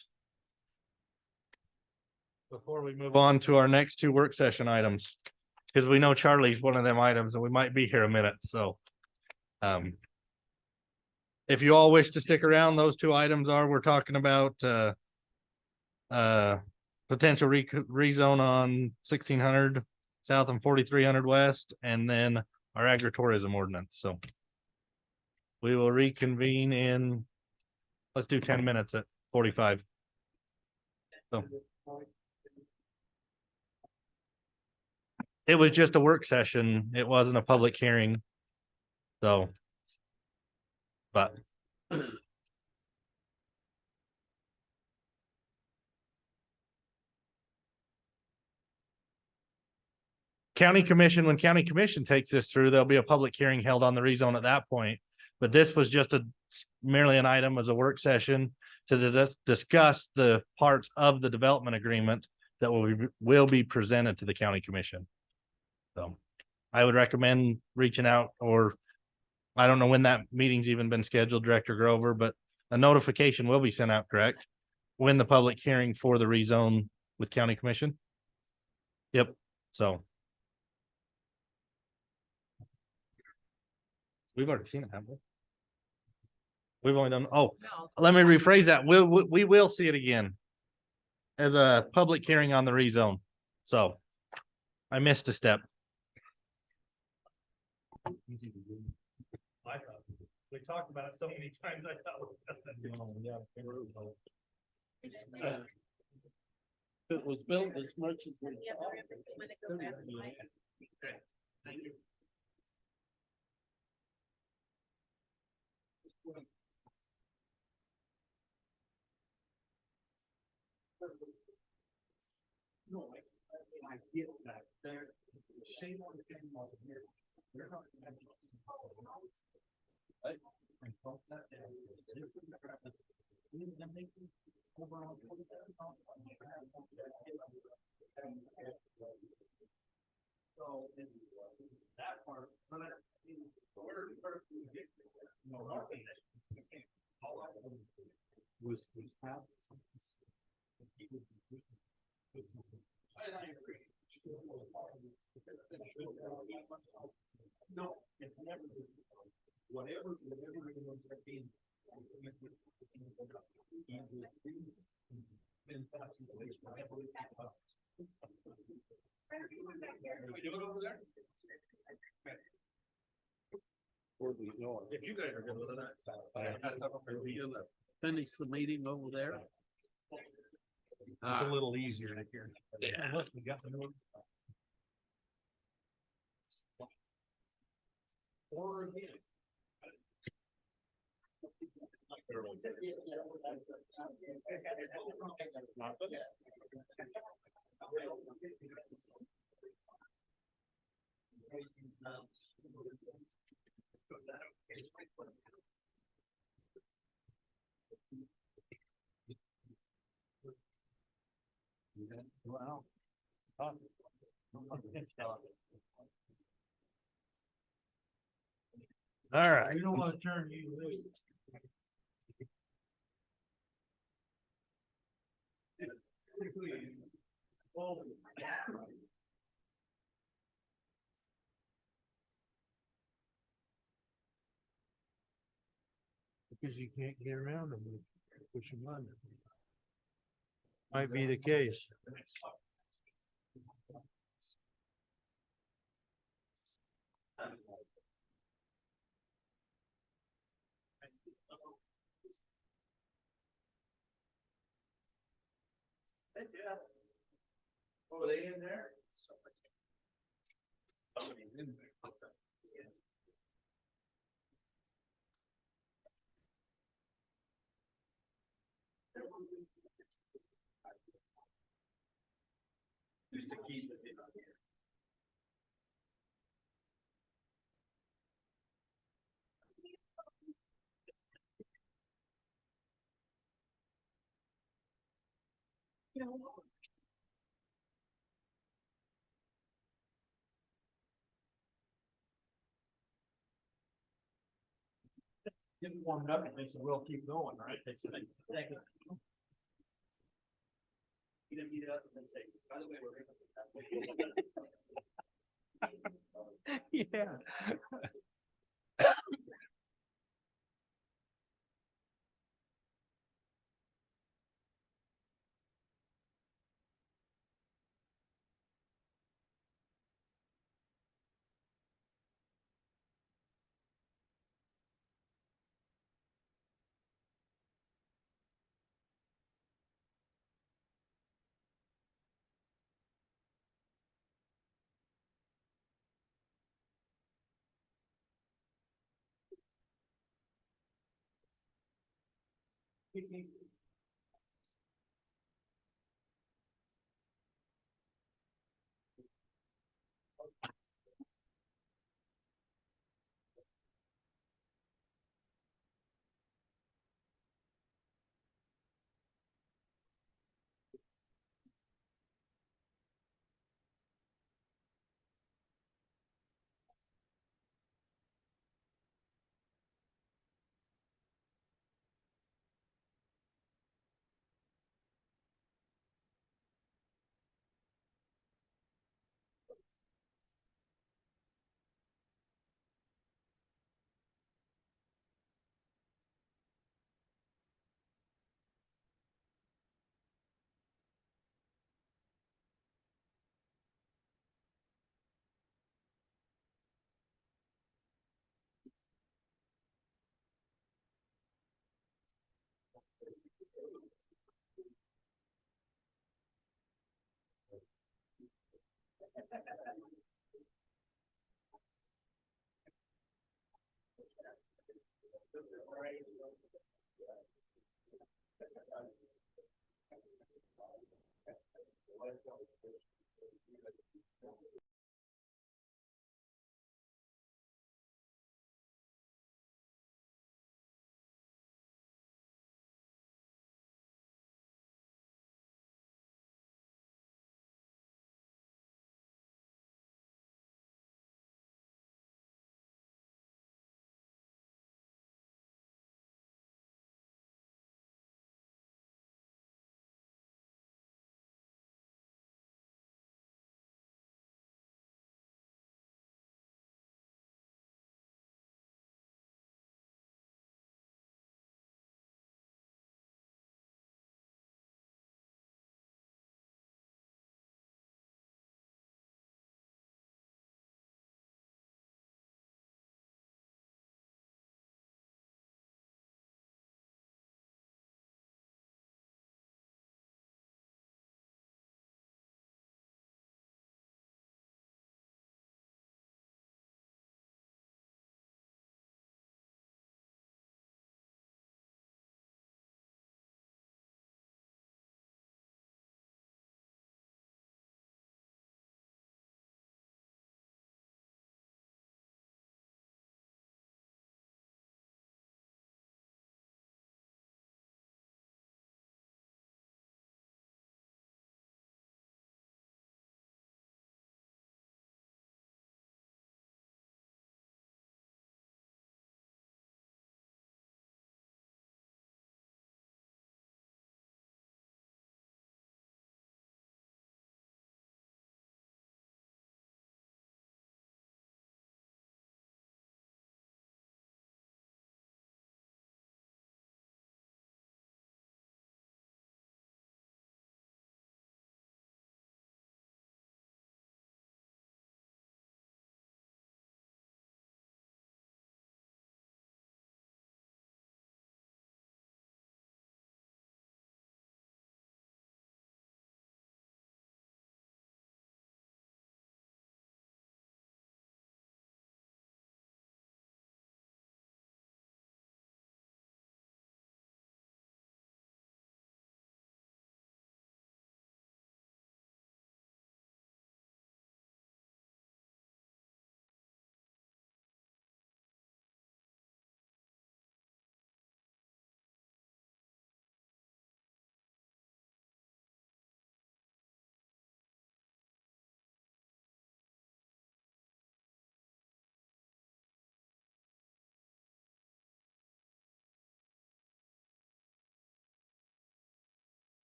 Before we move on to our next two work session items, because we know Charlie's one of them items and we might be here a minute, so. If you all wish to stick around, those two items are, we're talking about, potential rezone on 1600 south and 4300 west, and then our agritourism ordinance, so. We will reconvene in, let's do 10 minutes at 45. So. It was just a work session. It wasn't a public hearing. So. But. County commission, when county commission takes this through, there'll be a public hearing held on the rezone at that point. But this was just merely an item as a work session to discuss the parts of the development agreement that will be presented to the county commission. So I would recommend reaching out, or I don't know when that meeting's even been scheduled, Director Grover, but a notification will be sent out, correct? When the public hearing for the rezone with county commission? Yep, so. We've already seen it, haven't we? We've only done, oh, let me rephrase that. We will see it again as a public hearing on the rezone. So I missed a step. We talked about it so many times. I thought. It was built as much as. Thank you. No, I get that. They're shame on the family here. They're not. So that part, was half. I agree. No, it's never. Whatever everyone's being. We do it over there? If you guys are good with it. Finish the meeting over there. It's a little easier to hear. Yeah. Unless we got the note. Or again. Wow. All right. You don't want to turn you loose. Because you can't get around them, push them under. Might be the case. Were they in there? Just to keep it. Getting warmed up, it makes the will keep going, right? Takes a second. You didn't beat it up and then say, by the way, we're. Yeah.